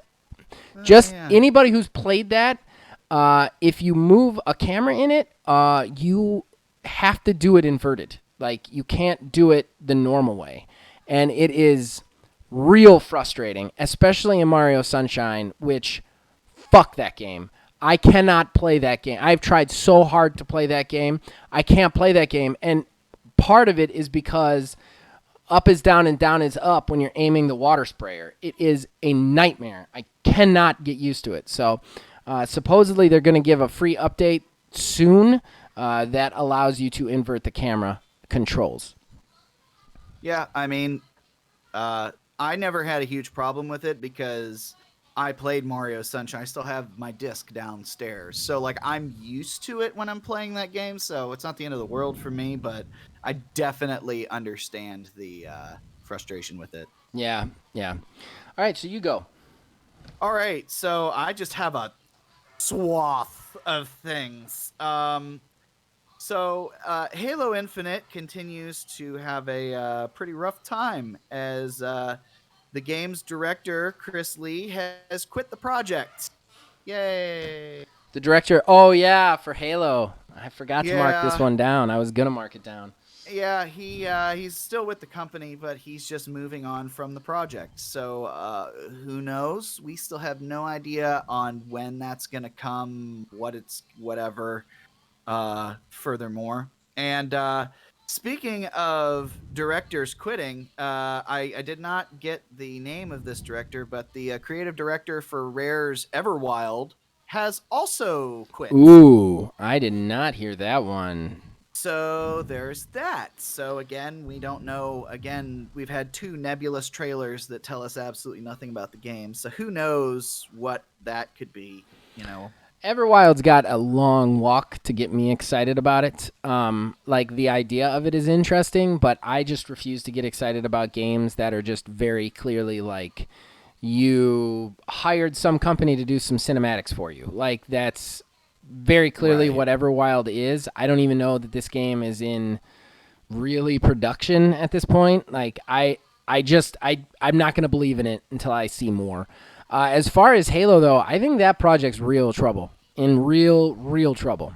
anybody who's played that, if you move a camera in it, you have to do it inverted. Like, you can't do it the normal way. And it is real frustrating, especially in Mario Sunshine, which, fuck that game. I cannot play that game. I've tried so hard to play that game. I can't play that game. And part of it is because up is down and down is up when you're aiming the water sprayer. It is a nightmare. I cannot get used to it. So supposedly they're going to give a free update soon that allows you to invert the camera controls. Yeah, I mean, I never had a huge problem with it because I played Mario Sunshine. I still have my disc downstairs. So like I'm used to it when I'm playing that game, so it's not the end of the world for me, but I definitely understand the frustration with it. Yeah, yeah. All right, so you go. All right, so I just have a swath of things. Halo Infinite continues to have a pretty rough time as the game's director, Chris Lee, has quit the project. Yay! The director. Oh yeah, for Halo. I forgot to mark this Yeah, one down. I was gonna mark it down. yeah, he's still with the company, but he's just moving on from the project. So who knows? We still have no idea on when that's gonna come, whatever. Furthermore, and speaking of directors quitting, I did not get the name of this director, but the creative director for Rare's Everwild has also quit. Ooh, I did not hear that one. So there's that. So again, we don't know. Again, we've had two nebulous trailers that tell us absolutely nothing about the game. So who knows what that could be, you know? Everwild's got a long walk to get me excited about it. Like the idea of it is interesting, but I just refuse to get excited about games that are just very clearly like you hired some company to do some cinematics for you. Like that's very clearly Right. what Everwild is. I don't even know that this game is in really production at this point. Like I'm not going to believe in it until I see more. As far as Halo though, I think that project's real trouble. In real trouble.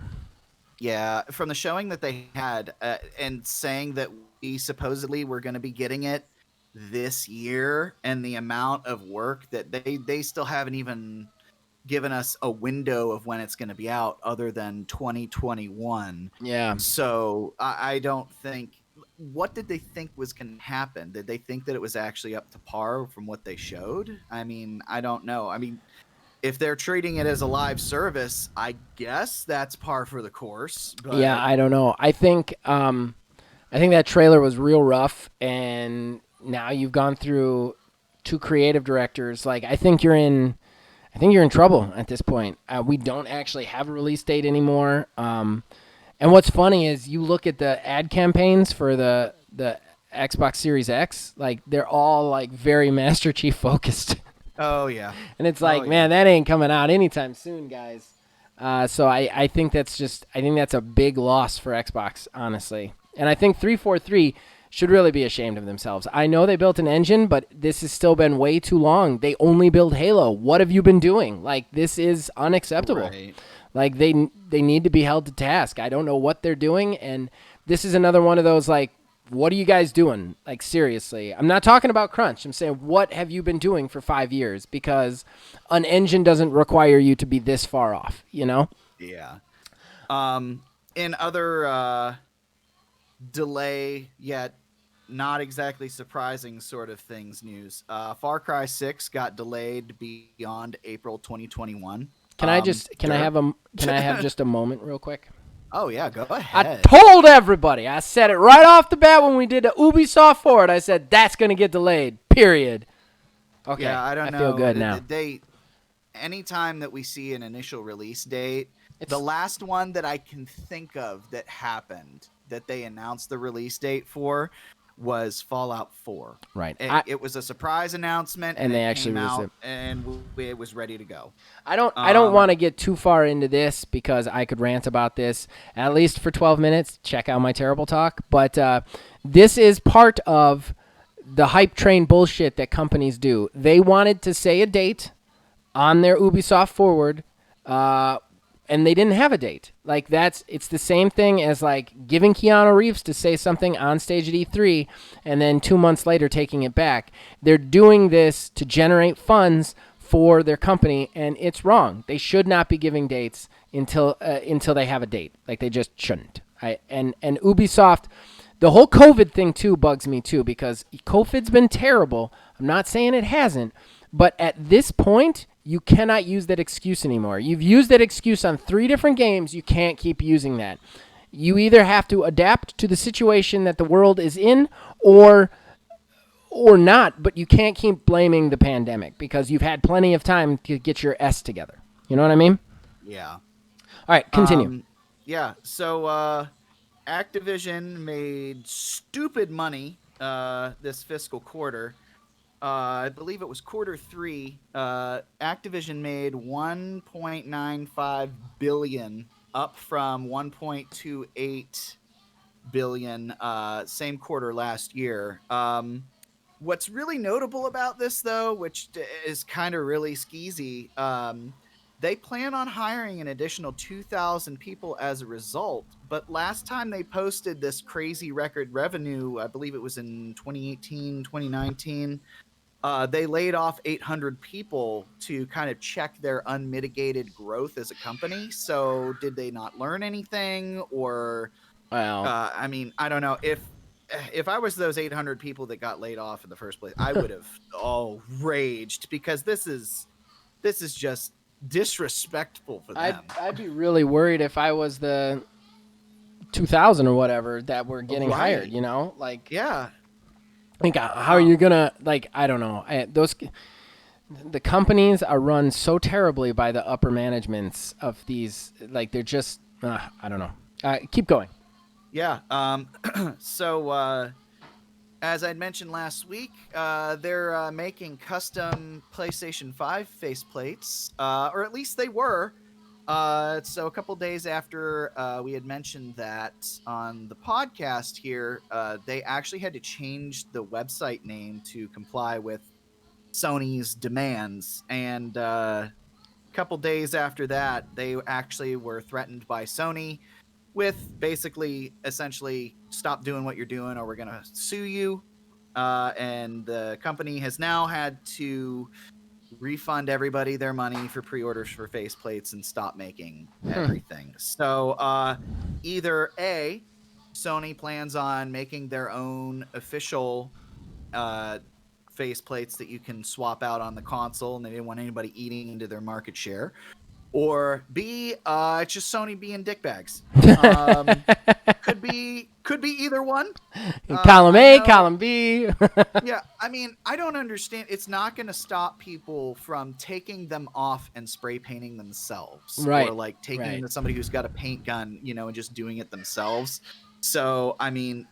Yeah, from the showing that they had, and saying that we supposedly were going to be getting it this year, and the amount of work that they still haven't even given us a window of when it's going to be out, other than 2021. Yeah. So I don't think. What did they think was going to happen? Did they think that it was actually up to par from what they showed? I mean, I don't know. I mean, if they're treating it as a live service, I guess that's par for the course. But Yeah, I don't know. I think that trailer was real rough, and now you've gone through two creative directors. Like I think you're in trouble at this point. We don't actually have a release date anymore. And what's funny is you look at the ad campaigns for the Xbox Series X, like they're all like very Master Chief focused. oh yeah, And it's like, Oh, yeah. man, that ain't coming out anytime soon, guys. So I think that's a big loss for Xbox, honestly. And I think 343 should really be ashamed of themselves. I know they built an engine, but this has still been way too long. They only build Halo. What have you been doing? Like, this is unacceptable. Right. Like, they need to be held to task. I don't know what they're doing, and this is another one of those, like, what are you guys doing? Like, seriously. I'm not talking about crunch. I'm saying, what have you been doing for 5 years? Because an engine doesn't require you to be this far off, you know? Yeah. In other delay yet not exactly surprising sort of things news, Far Cry 6 got delayed beyond April 2021. Can I have Dirk? just a moment real quick? Oh yeah, go I ahead. told everybody. I said it right off the bat when we did the Ubisoft Forward. I said that's going to get delayed. Period. Okay. Yeah, I don't know. I feel good now. Anytime that we see an initial release date, It's- the last one that I can think of that happened that they announced the release date for was Fallout 4. Right. It was a surprise announcement, And they it actually came released out, and it was ready to go. I don't want to get too far into this because I could rant about this at least for 12 minutes. Check out my terrible talk. But this is part of the hype train bullshit that companies do. They wanted to say a date on their Ubisoft Forward, and they didn't have a date. Like it's the same thing as like giving Keanu Reeves to say something on stage at E3 and then 2 months later taking it back. They're doing this to generate funds for their company, and it's wrong. They should not be giving dates until they have a date. Like they just shouldn't. And Ubisoft, the whole COVID thing too bugs me too because COVID's been terrible. I'm not saying it hasn't, but at this point, you cannot use that excuse anymore. You've used that excuse on 3 different games. You can't keep using that. You either have to adapt to the situation that the world is in, or or not, but you can't keep blaming the pandemic because you've had plenty of time to get your S together. You know what I mean? Yeah. All right, continue. Yeah. So Activision made stupid money this fiscal quarter. I believe it was quarter three. Activision made 1.95 billion, up from 1.28 billion same quarter last year. What's really notable about this, though, which is kind of really skeezy, they plan on hiring an additional 2,000 people as a result. But last time they posted this crazy record revenue, I believe it was in 2018, 2019, they laid off 800 people to kind of check their unmitigated growth as a company. So did they not learn anything? Or, Well, I mean, I don't know. If I was those 800 people that got laid off in the first place, I would have all raged, because this is just disrespectful for them. I'd be really worried if I was the 2,000 or whatever that were getting Right. hired. You know, like Yeah. like how are you gonna like? I don't know. The companies are run so terribly by the upper managements of these. Like they're just I don't know. Keep going. Yeah. So as I'd mentioned last week, they're making custom PlayStation 5 faceplates, or at least they were. So a couple days after we had mentioned that on the podcast here, they actually had to change the website name to comply with Sony's demands. And a couple days after that, they actually were threatened by Sony with basically essentially, stop doing what you're doing or we're going to sue you. And the company has now had to refund everybody their money for pre-orders for faceplates and stop making everything. So either A, Sony plans on making their own official faceplates that you can swap out on the console, and they didn't want anybody eating into their market share. Or B, it's just Sony being dickbags. Could be either one. Column A, column B. Yeah, I mean, I don't understand. It's not going to stop people from taking them off and spray painting themselves, Right, or like taking right. them to somebody who's got a paint gun, and just doing it themselves. So, I mean,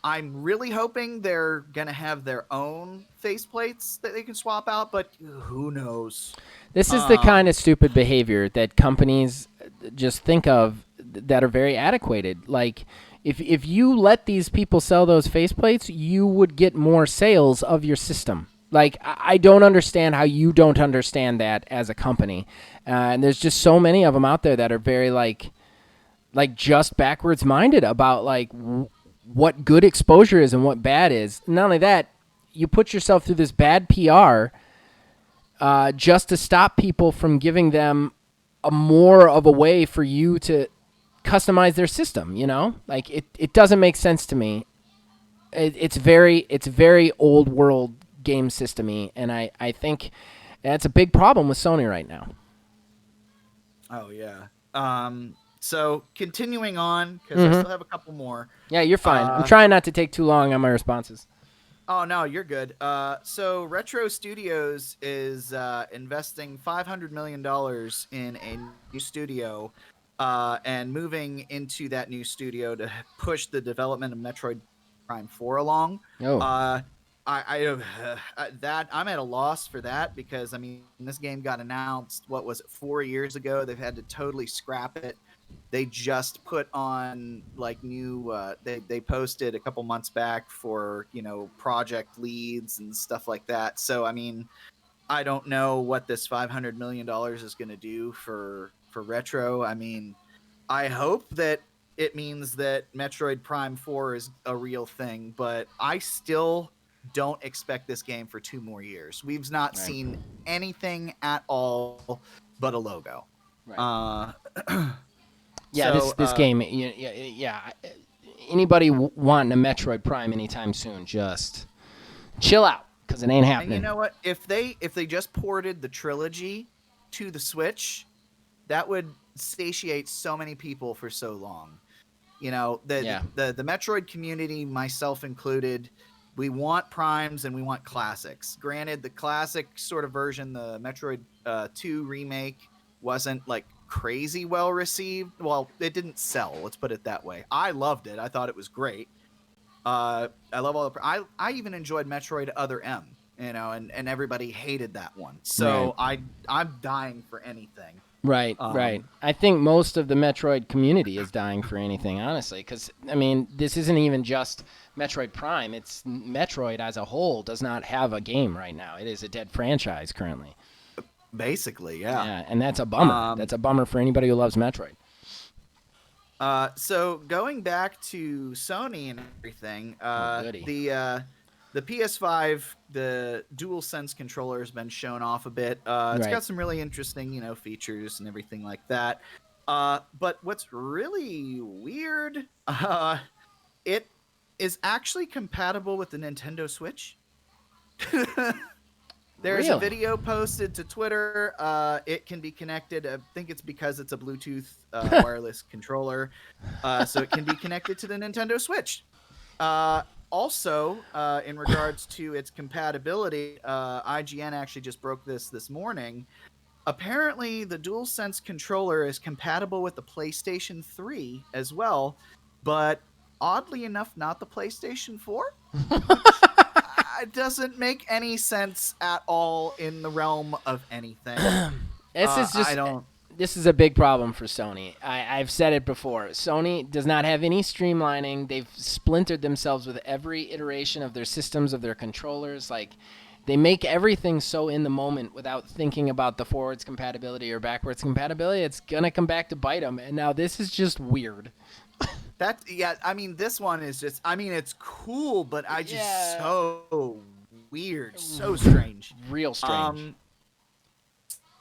I'm really hoping they're going to have their own faceplates that they can swap out, but who knows? This is the kind of stupid behavior that companies just think of that are very adequated. Like, if you let these people sell those faceplates, you would get more sales of your system. Like, I don't understand how you don't understand that as a company. And there's just so many of them out there that are very, like just backwards minded about, like, what good exposure is and what bad is. Not only that, you put yourself through this bad PR just to stop people from giving them a more of a way for you to customize their system. Like it doesn't make sense to me. It's very old world game system-y, and I think that's a big problem with Sony right now. Oh yeah. So continuing on, because I still have a couple more. Yeah, you're fine. I'm trying not to take too long on my responses. Oh no, you're good. So Retro Studios is investing $500 million in a new studio, and moving into that new studio to push the development of Metroid Prime 4 along. Oh. That I'm at a loss for that, because I mean, this game got announced, what was it, 4 years ago? They've had to totally scrap it. They just put on like new they posted a couple months back for project leads and stuff like that. So I mean, I don't know what this $500 million is going to do for Retro. I mean, I hope that it means that Metroid Prime 4 is a real thing, but I still don't expect this game for 2 more years. We've not seen anything at all but a logo. Right. Yeah, so, this game, yeah. Anybody wanting a Metroid Prime anytime soon, just chill out, because it ain't happening. And you know what? If they just ported the trilogy to the Switch, that would satiate so many people for so long. The Metroid community, myself included, We want primes and we want classics. Granted, the classic sort of version, the Metroid 2 remake, wasn't like crazy well received. Well, it didn't sell. Let's put it that way. I loved it. I thought it was great. I love all the. I even enjoyed Metroid Other M. And everybody hated that one. So I'm dying for anything. Right, right. I think most of the Metroid community is dying for anything, honestly, because, I mean, this isn't even just Metroid Prime. It's Metroid as a whole does not have a game right now. It is a dead franchise currently. Basically, yeah. Yeah, and that's a bummer. That's a bummer for anybody who loves Metroid. So going back to Sony and everything, the PS5, the DualSense controller has been shown off a bit. It's got some really interesting, features and everything like that. But what's really weird, it is actually compatible with the Nintendo Switch. There's a video posted to Twitter. It can be connected. I think it's because it's a Bluetooth wireless controller. So it can be connected to the Nintendo Switch. Also, in regards to its compatibility, IGN actually just broke this morning. Apparently, the DualSense controller is compatible with the PlayStation 3 as well, but oddly enough, not the PlayStation 4. It doesn't make any sense at all in the realm of anything. This is a big problem for Sony. I've said it before. Sony does not have any streamlining. They've splintered themselves with every iteration of their systems, of their controllers. Like, they make everything so in the moment without thinking about the forwards compatibility or backwards compatibility. It's going to come back to bite them. And now this is just weird. This one is just, it's cool, but so weird, so strange. Real strange.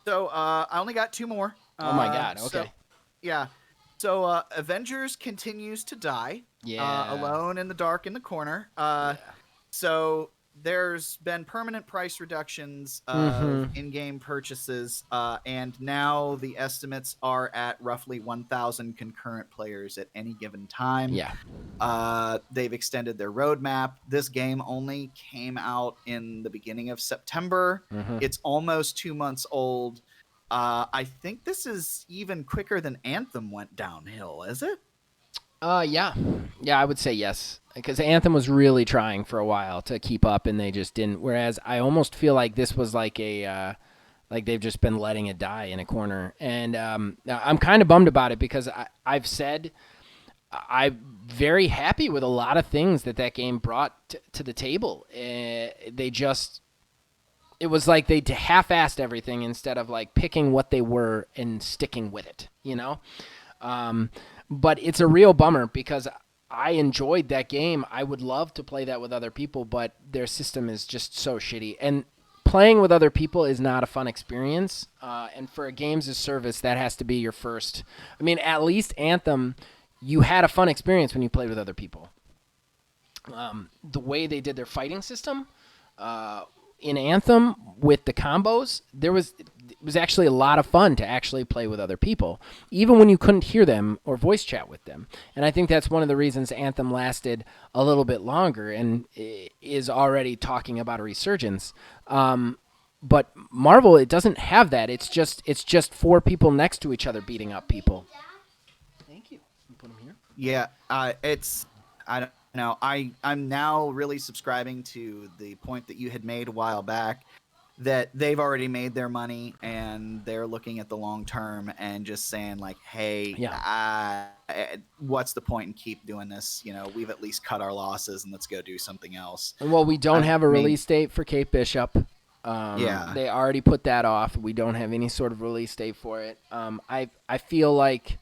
So I only got two more. Oh my God, okay. So Avengers continues to die. Alone in the dark in the corner. So there's been permanent price reductions of in-game purchases, and now the estimates are at roughly 1,000 concurrent players at any given time. They've extended their roadmap. This game only came out in the beginning of September. It's almost 2 months old. I think this is even quicker than Anthem went downhill, is it? Yeah, I would say yes, because Anthem was really trying for a while to keep up, and they just didn't. Whereas I almost feel like this was like like they've just been letting it die in a corner, and I'm kind of bummed about it because I've said I'm very happy with a lot of things that game brought to the table. It was like they half-assed everything instead of like picking what they were and sticking with it, But it's a real bummer because I enjoyed that game. I would love to play that with other people, but their system is just so shitty. And playing with other people is not a fun experience. And for a games as service, that has to be your first. I mean, at least Anthem, you had a fun experience when you played with other people. The way they did their fighting system in Anthem with the combos, it was actually a lot of fun to actually play with other people, even when you couldn't hear them or voice chat with them. And I think that's one of the reasons Anthem lasted a little bit longer and is already talking about a resurgence. But Marvel, it doesn't have that. It's just four people next to each other beating up people. Thank you. Put them here. Yeah, I don't know. I'm now really subscribing to the point that you had made a while back, that they've already made their money and they're looking at the long term and just saying like, hey, what's the point in keep doing this? We've at least cut our losses and let's go do something else. Well, we don't have a release date for Kate Bishop. They already put that off. We don't have any sort of release date for it. I feel like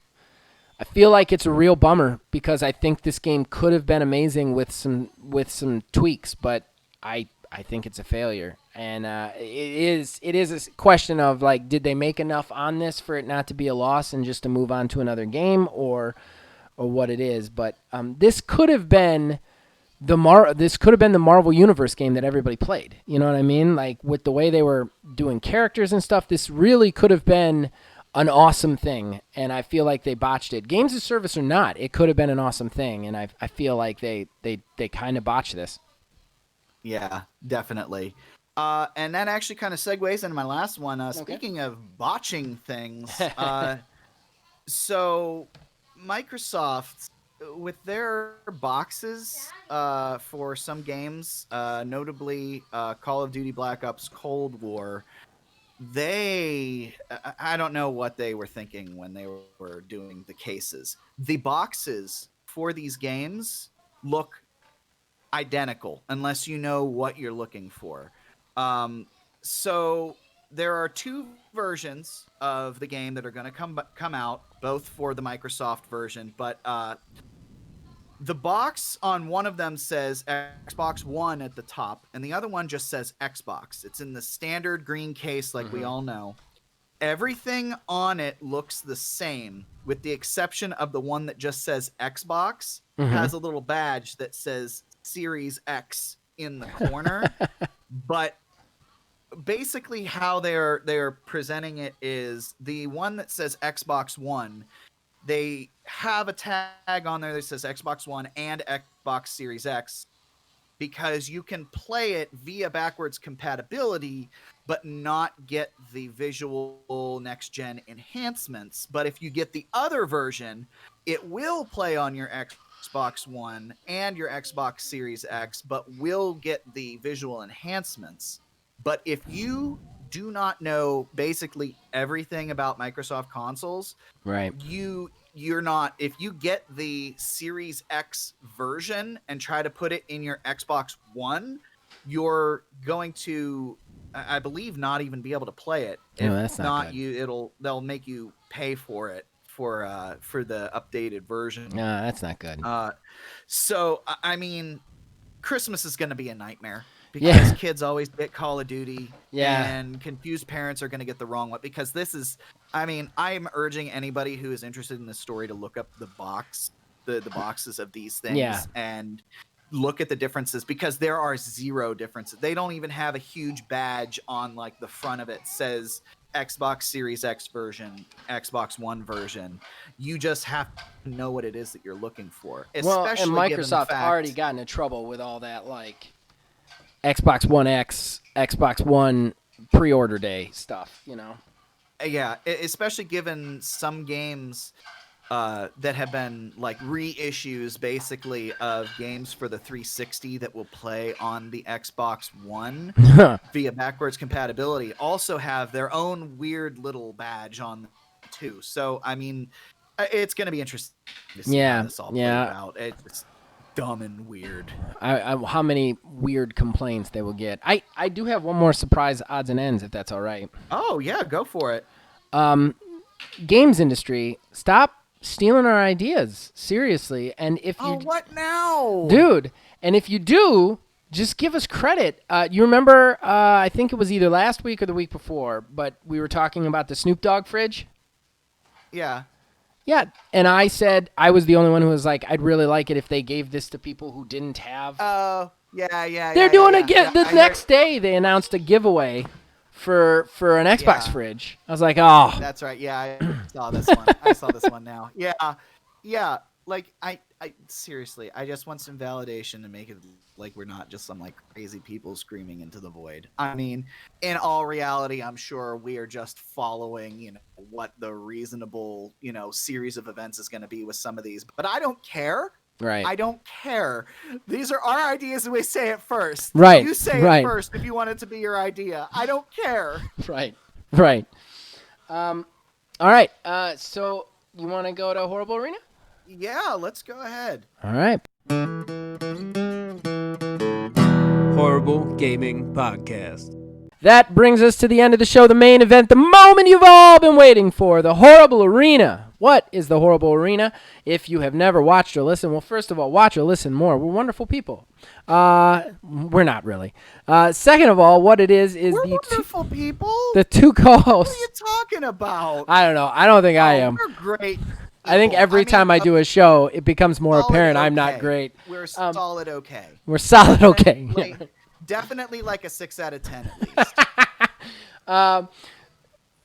it's a real bummer because I think this game could have been amazing with some tweaks, but I think it's a failure. And it is a question of like, did they make enough on this for it not to be a loss and just to move on to another game, or what it is? But this could have been the Marvel Universe game that everybody played. You know what I mean? Like with the way they were doing characters and stuff, this really could have been an awesome thing, and I feel like they botched it. Games as service or not, it could have been an awesome thing, and I feel like they kind of botched this. Yeah, definitely. And that actually kind of segues into my last one. Speaking of botching things, so Microsoft, with their boxes for some games, notably Call of Duty Black Ops Cold War, I don't know what they were thinking when they were doing the cases. The boxes for these games look identical unless you know what you're looking for. Um, so there are two versions of the game that are going to come out, both for the Microsoft version, but the box on one of them says Xbox One at the top, and the other one just says Xbox. It's in the standard green case, like we all know. Everything on it looks the same, with the exception of the one that just says Xbox has a little badge that says Series X in the corner. But basically, how they're presenting it is the one that says Xbox One. They have a tag on there that says Xbox One and Xbox Series X, because you can play it via backwards compatibility, but not get the visual next-gen enhancements. But if you get the other version, it will play on your Xbox One and your Xbox Series X, but will get the visual enhancements. But if you do not know basically everything about Microsoft consoles, Right. you're not, if you get the Series X version and try to put it in your Xbox One, you're going to, I believe, not even be able to play it. No, If that's not good. they'll make you pay for it for the updated version. No, that's not good. So I mean, Christmas is going to be a nightmare, because kids always get Call of Duty, and confused parents are going to get the wrong one, because this is, I mean, I am urging anybody who is interested in this story to look up the boxes of these things and look at the differences, because there are zero differences. They don't even have a huge badge on like the front of it says Xbox Series X version, Xbox One version. You just have to know what it is that you're looking for. Well, and Microsoft already got into trouble with all that, like Xbox One X, Xbox One pre-order day stuff, you know? Yeah, especially given some games that have been like reissues, basically, of games for the 360 that will play on the Xbox One via backwards compatibility, also have their own weird little badge on them too. So, I mean, it's going to be interesting to see how this all plays out. It's dumb and weird. How many weird complaints they will get. I do have one more surprise odds and ends, if that's all right. Oh, yeah, go for it. Games industry, stop stealing our ideas. Seriously. And if you... what now? Dude, and if you do, just give us credit. You remember, I think it was either last week or the week before, but we were talking about the Snoop Dogg fridge? Yeah. Yeah, and I said I was the only one who was like, I'd really like it if they gave this to people who didn't have. Oh, yeah. They're doing a the next day. They announced a giveaway for an Xbox fridge. I was like, oh, that's right. Yeah, I saw this one. I saw this one now. Yeah. Like I seriously, I just want some validation to make it like we're not just some like crazy people screaming into the void. I mean, in all reality, I'm sure we are just following, what the reasonable, series of events is going to be with some of these. But I don't care. Right. I don't care. These are our ideas, and we say it first. Right. You say it first if you want it to be your idea. I don't care. Right. All right. So you want to go to Horrible Arena? Yeah, let's go ahead. All right. Horrible Gaming Podcast. That brings us to the end of the show, the main event, the moment you've all been waiting for, the Horrible Arena. What is the Horrible Arena? If you have never watched or listened, well, first of all, watch or listen more. We're wonderful people. We're not really. Second of all, what it is we're wonderful people. The two co-hosts. What are you talking about? I don't know. I don't think I am. We're great people. I think every time I do a show, it becomes more apparent I'm not great. We're solid okay. We're solid okay. Definitely like a 6 out of 10 at least.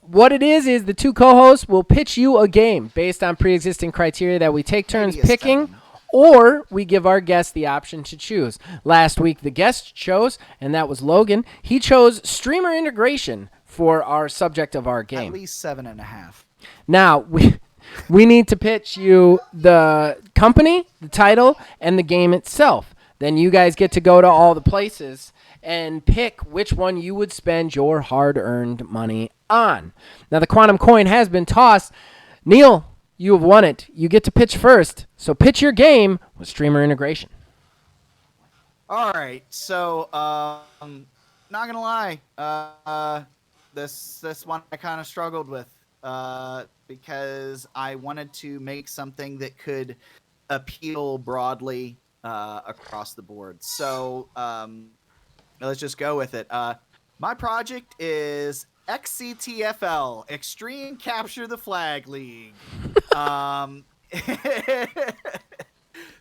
What it is the two co-hosts will pitch you a game based on pre-existing criteria that we take turns picking or we give our guest the option to choose. Last week, the guest chose, and that was Logan. He chose streamer integration for our subject of our game. At least 7.5. Now, we need to pitch you the company, the title, and the game itself. Then you guys get to go to all the places and pick which one you would spend your hard-earned money on. Now, the quantum coin has been tossed. Neil, you have won it. You get to pitch first. So pitch your game with streamer integration. All right. So, not gonna lie, this one I kind of struggled with because I wanted to make something that could appeal broadly across the board. So, let's just go with it. My project is XCTFL, Extreme Capture the Flag League.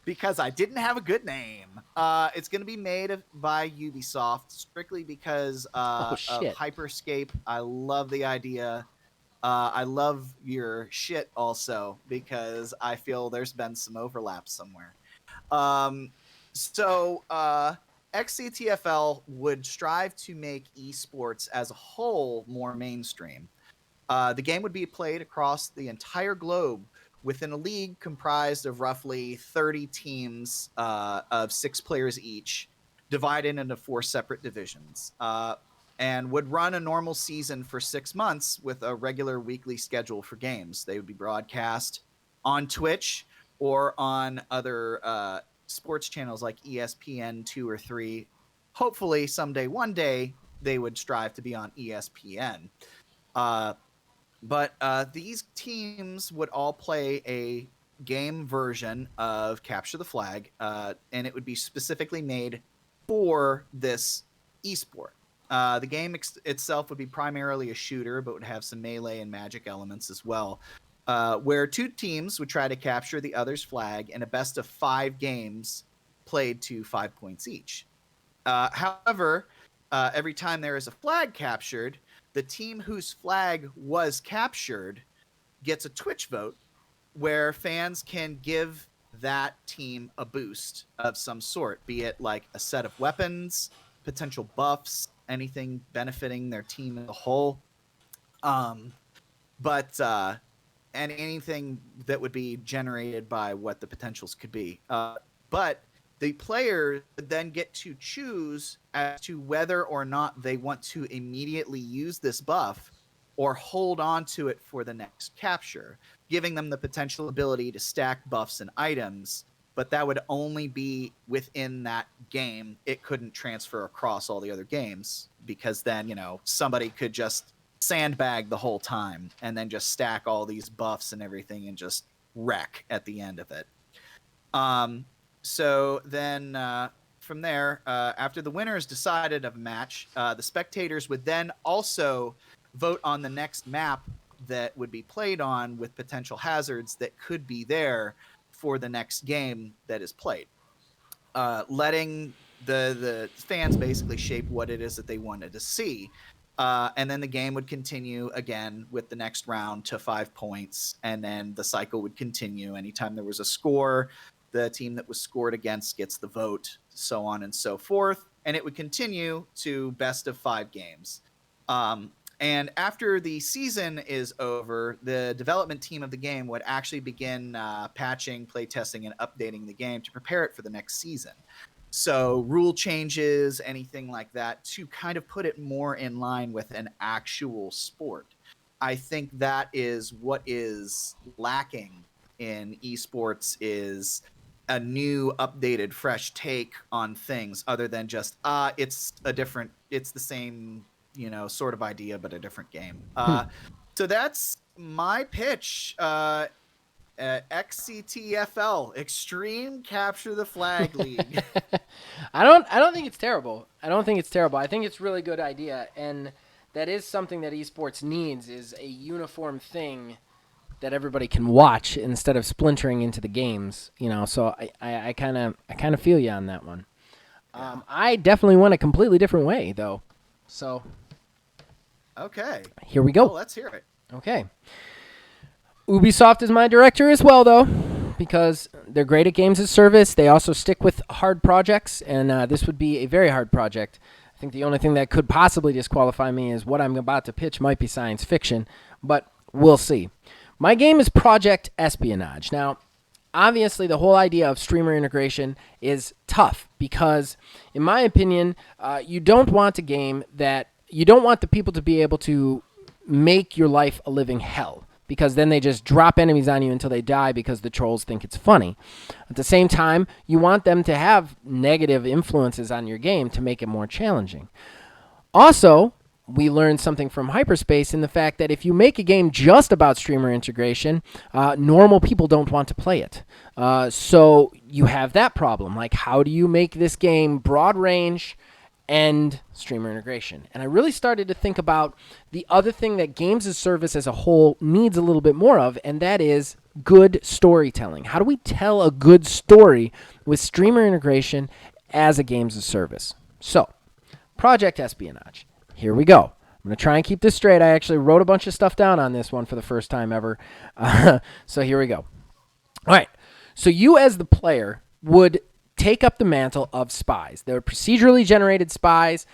Because I didn't have a good name. It's going to be made by Ubisoft strictly because of Hyperscape. I love the idea. I love your shit also because I feel there's been some overlap somewhere. So XCTFL would strive to make esports as a whole more mainstream. The game would be played across the entire globe within a league comprised of roughly 30 teams of 6 players each, divided into 4 separate divisions, and would run a normal season for 6 months with a regular weekly schedule for games. They would be broadcast on Twitch or on other sports channels like ESPN 2 or 3. Hopefully someday, one day, they would strive to be on ESPN. But these teams would all play a game version of Capture the Flag, and it would be specifically made for this esport. The game itself would be primarily a shooter, but would have some melee and magic elements as well, where 2 teams would try to capture the other's flag in a best of 5 games played to 5 points each. However, every time there is a flag captured, the team whose flag was captured gets a Twitch vote where fans can give that team a boost of some sort, be it like a set of weapons, potential buffs, anything benefiting their team as a whole. And anything that would be generated by what the potentials could be. But the players then get to choose as to whether or not they want to immediately use this buff or hold on to it for the next capture, giving them the potential ability to stack buffs and items, but that would only be within that game. It couldn't transfer across all the other games because then, somebody could just sandbag the whole time and then just stack all these buffs and everything and just wreck at the end of it. So then from there, after the winner is decided of a match, the spectators would then also vote on the next map that would be played on with potential hazards that could be there for the next game that is played, letting the fans basically shape what it is that they wanted to see. And then the game would continue again with the next round to 5 points, and then the cycle would continue. Anytime there was a score, the team that was scored against gets the vote, so on and so forth. And it would continue to best of 5 games. And after the season is over, the development team of the game would actually begin patching, playtesting, and updating the game to prepare it for the next season. So rule changes, anything like that, to kind of put it more in line with an actual sport. I think that is what is lacking in esports, is a new, updated, fresh take on things other than just, it's the same, sort of idea, but a different game. So that's my pitch. XCTFL, Extreme Capture the Flag League. I don't think it's terrible. I think it's a really good idea, and that is something that esports needs, is a uniform thing that everybody can watch instead of splintering into the games. So I kind of feel you on that one. I definitely went a completely different way though. So okay, here we go. Well, let's hear it. Okay. Ubisoft is my director as well, though. because they're great at games as service. They also stick with hard projects, and this would be a very hard project. I think the only thing that could possibly disqualify me is what I'm about to pitch might be science fiction, but we'll see. My game is Project Espionage. Now, obviously, the whole idea of streamer integration is tough because, in my opinion, you don't want a game that you don't want the people to be able to make your life a living hell, because then they just drop enemies on you until they die because the trolls think it's funny. At the same time, you want them to have negative influences on your game to make it more challenging. Also, we learned something from Hyperspace in the fact that if you make a game just about streamer integration, normal people don't want to play it. So you have that problem. Like, how do you make this game broad range and streamer integration? And I really started to think about the other thing that games as service as a whole needs a little bit more of, and that is good storytelling. How do we tell a good story with streamer integration as a games as service? So, Project Espionage. Here we go. I'm going to try and keep this straight. I actually wrote a bunch of stuff down on this one for the first time ever. So here we go. All right. So you as the player would take up the mantle of spies. They're procedurally generated spies.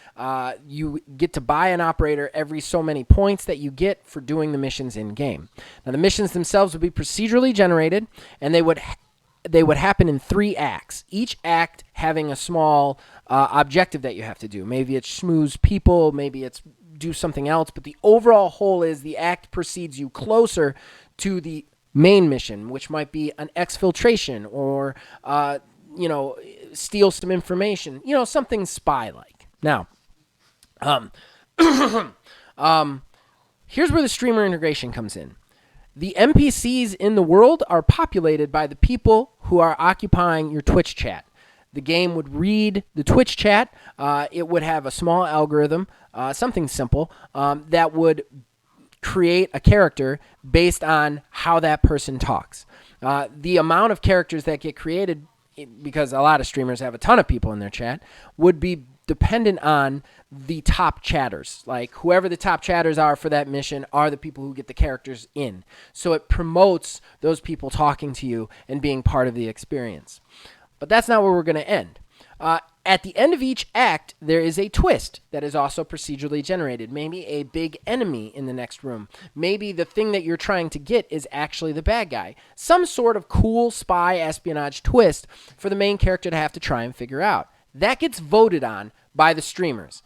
You get to buy an operator every so many points that you get for doing the missions in-game. Now, the missions themselves would be procedurally generated, and they would happen in 3 acts, each act having a small objective that you have to do. Maybe it's schmooze people, maybe it's do something else, but the overall whole is the act proceeds you closer to the main mission, which might be an exfiltration or, steal some information, something spy-like. Now, here's where the streamer integration comes in. The NPCs in the world are populated by the people who are occupying your Twitch chat. The game would read the Twitch chat. It would have a small algorithm, something simple, that would create a character based on how that person talks. The amount of characters that get created, because a lot of streamers have a ton of people in their chat, would be dependent on the top chatters. Like, whoever the top chatters are for that mission are the people who get the characters in. So it promotes those people talking to you and being part of the experience. But that's not where we're going to end. At the end of each act, there is a twist that is also procedurally generated. Maybe a big enemy in the next room. Maybe the thing that you're trying to get is actually the bad guy. Some sort of cool spy espionage twist for the main character to have to try and figure out. That gets voted on by the streamers.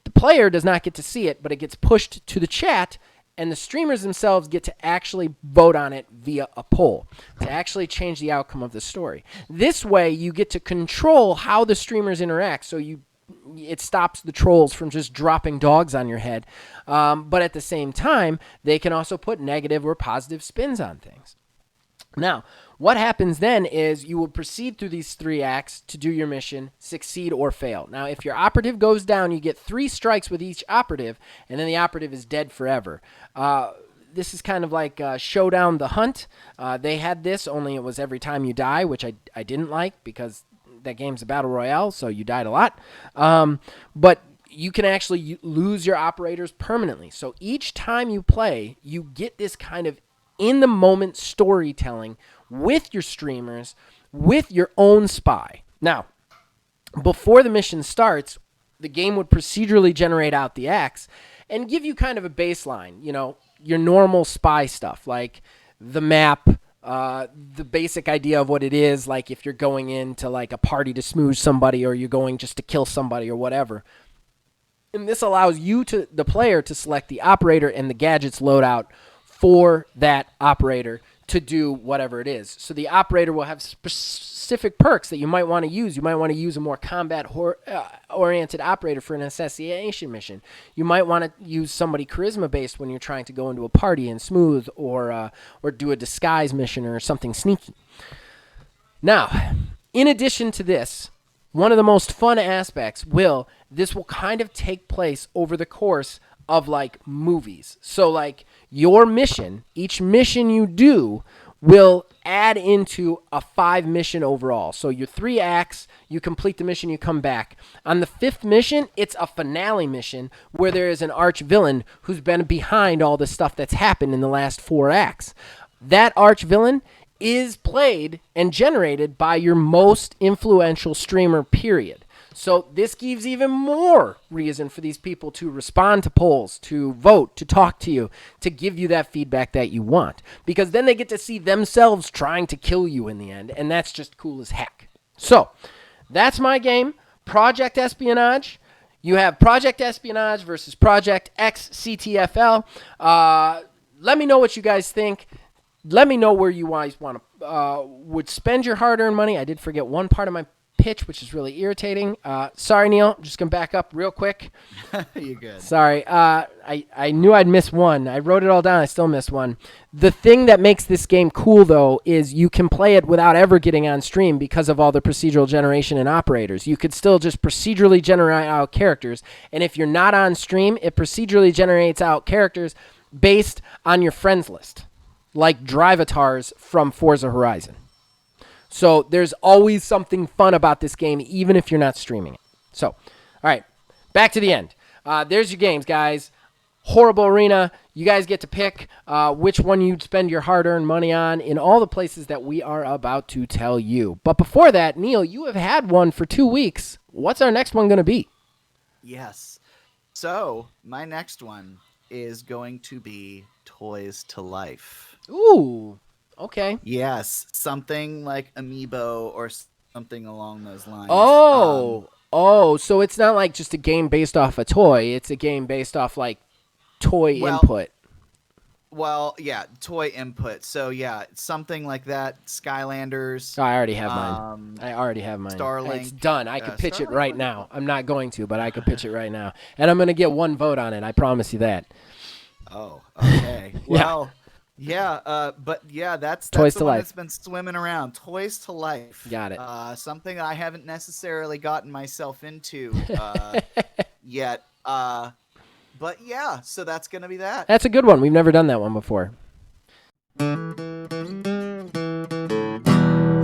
The player does not get to see it, but it gets pushed to the chat, and the streamers themselves get to actually vote on it via a poll to actually change the outcome of the story. This way, you get to control how the streamers interact, so it stops the trolls from just dropping dogs on your head. But at the same time, they can also put negative or positive spins on things. Now, what happens then is you will proceed through these 3 acts to do your mission, succeed or fail. Now, if your operative goes down, you get 3 strikes with each operative, and then the operative is dead forever. This is kind of like Showdown the Hunt. They had this, only it was every time you die, which I didn't like because that game's a battle royale, so you died a lot. But you can actually lose your operators permanently. So each time you play, you get this kind of in-the-moment storytelling with your streamers, with your own spy. Now, before the mission starts, the game would procedurally generate out the acts and give you kind of a baseline, your normal spy stuff, like the map, the basic idea of what it is, like if you're going into like a party to smooze somebody or you're going just to kill somebody or whatever. And this allows you, the player, to select the operator and the gadgets loadout for that operator to do whatever it is. So the operator will have specific perks that you might want to use. You might want to use a more combat-oriented operator for an assassination mission. You might want to use somebody charisma-based when you're trying to go into a party and smooth or do a disguise mission or something sneaky. Now, in addition to this, one of the most fun aspects this will kind of take place over the course of like movies. So like your mission, each mission you do will add into a 5 mission overall. So your 3 acts, you complete the mission, you come back. On the 5th mission, it's a finale mission where there is an arch villain who's been behind all the stuff that's happened in the last 4 acts. That arch villain is played and generated by your most influential streamer, period. So this gives even more reason for these people to respond to polls, to vote, to talk to you, to give you that feedback that you want. Because then they get to see themselves trying to kill you in the end, and that's just cool as heck. So that's my game, Project Espionage. You have Project Espionage versus Project XCTFL. Let me know what you guys think. Let me know where you guys want to would spend your hard-earned money. I did forget one part of my pitch, which is really irritating. Sorry, Neil. I'm just going to back up real quick. You're good. Sorry. I knew I'd miss one. I wrote it all down. I still missed one. The thing that makes this game cool, though, is you can play it without ever getting on stream because of all the procedural generation and operators. You could still just procedurally generate out characters, and if you're not on stream, it procedurally generates out characters based on your friends list, like Drivatars from Forza Horizon. So there's always something fun about this game, even if you're not streaming it. So, all right, back to the end. There's your games, guys. Horrible Arena. You guys get to pick which one you'd spend your hard-earned money on in all the places that we are about to tell you. But before that, Neil, you have had one for 2 weeks. What's our next one going to be? Yes. So my next one is going to be Toys to Life. Ooh, okay. Yes, something like Amiibo or something along those lines. So it's not like just a game based off a toy. It's a game based off like toy input. Well, yeah, toy input. So yeah, something like that. Skylanders. Oh, I already have mine. Starlink. It's done. I could pitch it Starlink right now. I'm not going to, but I could pitch it right now. And I'm going to get one vote on it. I promise you that. Oh, okay. Well, but yeah, that's Toys the to one Life. that's been swimming around. Toys to Life. Got it. Something that I haven't necessarily gotten myself into yet. But yeah, so that's gonna be that. That's a good one. We've never done that one before.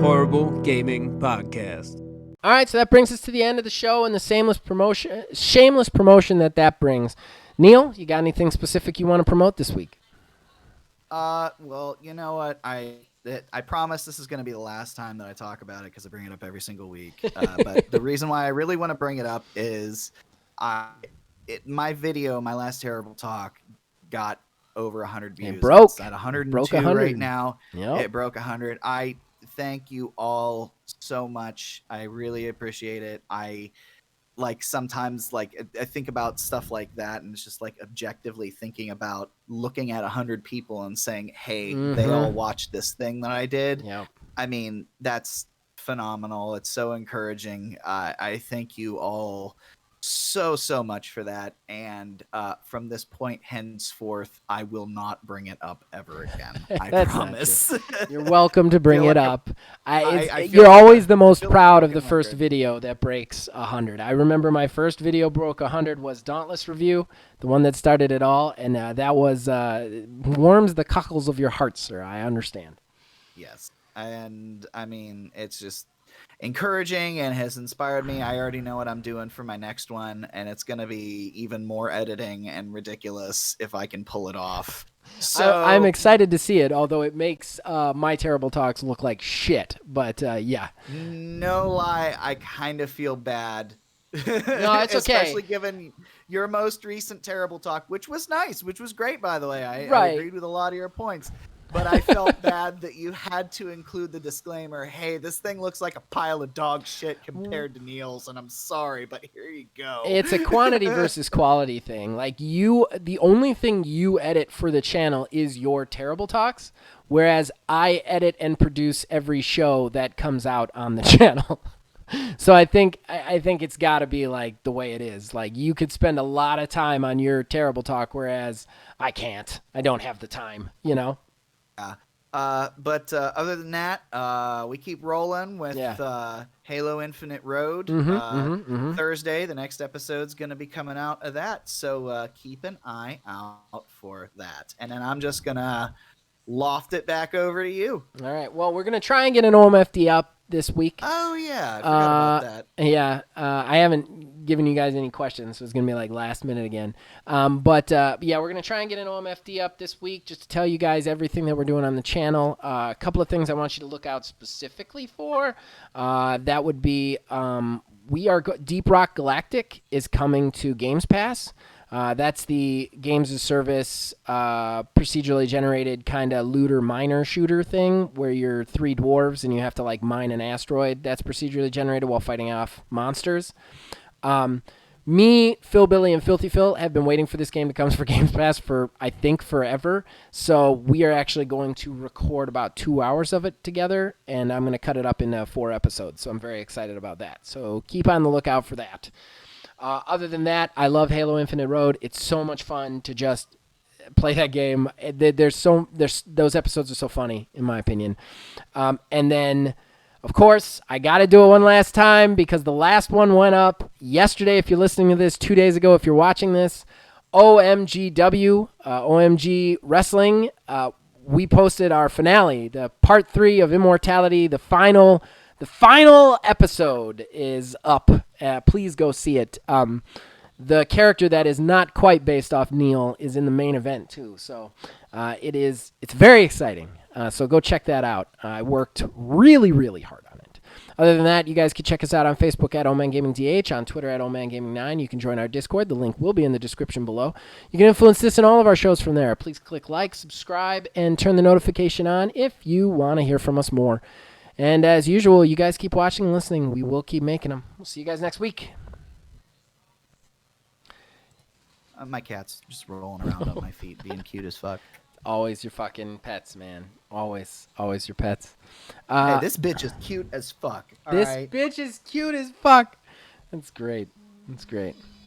Horrible Gaming Podcast. All right, so that brings us to the end of the show and the shameless promotion that brings. Neil, you got anything specific you want to promote this week? Well, you know what? I promise this is going to be the last time that I talk about it because I bring it up every single week. But the reason why I really want to bring it up is my video, my last terrible talk, got over 100 views. It broke. It's at 102 broke 100 right now. Yep. It broke 100. I thank you all so much. I really appreciate it. Sometimes I think about stuff like that, and it's just like objectively thinking about looking at 100 people and saying, hey, they all watched this thing that I did. Yep. I mean, that's phenomenal. It's so encouraging. I thank you all so much for that. And from this point henceforth, I will not bring it up ever again. I promise. You're welcome to bring it up. I feel you're like always the most feel proud like of the fucking first 100. video that breaks 100. I remember my first video broke 100 was Dauntless Review, the one that started it all, and that was warms the cockles of your heart, sir. I understand. Yes. And I mean, it's just encouraging and has inspired me. I already know what I'm doing for my next one, and it's going to be even more editing and ridiculous if I can pull it off. So I'm excited to see it, although it makes my terrible talks look like shit. But yeah. No lie, I kind of feel bad. No, it's okay. Especially given your most recent terrible talk, which was nice, which was great, by the way. I agreed with a lot of your points. But I felt bad that you had to include the disclaimer, hey, this thing looks like a pile of dog shit compared to Neil's, and I'm sorry, but here you go. It's a quantity versus quality thing. Like the only thing you edit for the channel is your terrible talks, whereas I edit and produce every show that comes out on the channel. So I think it's got to be like the way it is. Like you could spend a lot of time on your terrible talk, whereas I can't. I don't have the time, you know? But other than that, we keep rolling with Halo Infinite Road. Thursday, the next episode's going to be coming out of that. So keep an eye out for that. And then I'm just going to loft it back over to you. All right. Well, we're going to try and get an OMFD up this week. Oh, yeah. I forgot about that. Yeah. I haven't giving you guys any questions, so it's gonna be like last minute again. But yeah, we're gonna try and get an OMFD up this week just to tell you guys everything that we're doing on the channel. A couple of things I want you to look out specifically for. That would be Deep Rock Galactic is coming to Games Pass. That's the games as service, procedurally generated kind of looter miner shooter thing where you're three dwarves and you have to like mine an asteroid that's procedurally generated while fighting off monsters. Me, Phil, Billy, and Filthy Phil have been waiting for this game to come for Games Pass for, I think, forever. So we are actually going to record about 2 hours of it together, and I'm going to cut it up into 4 episodes. So I'm very excited about that. So keep on the lookout for that. Other than that, I love Halo Infinite Road. It's so much fun to just play that game. Those episodes are so funny, in my opinion. And then, of course, I got to do it one last time because the last one went up yesterday. If you're listening to this 2 days ago, if you're watching this, OMGW, OMG Wrestling, we posted our finale, the part 3 of Immortality. The final episode is up. Please go see it. The character that is not quite based off Neil is in the main event too. So it's very exciting. So go check that out. I worked really, really hard on it. Other than that, you guys can check us out on Facebook at OhManGamingDH, on Twitter at OhManGaming9. You can join our Discord. The link will be in the description below. You can influence this and all of our shows from there. Please click like, subscribe, and turn the notification on if you want to hear from us more. And as usual, you guys keep watching and listening. We will keep making them. We'll see you guys next week. My cat's just rolling around on my feet, being cute as fuck. Always your fucking pets, man. Always your pets. Hey, this bitch is cute as fuck. This bitch is cute as fuck. That's great.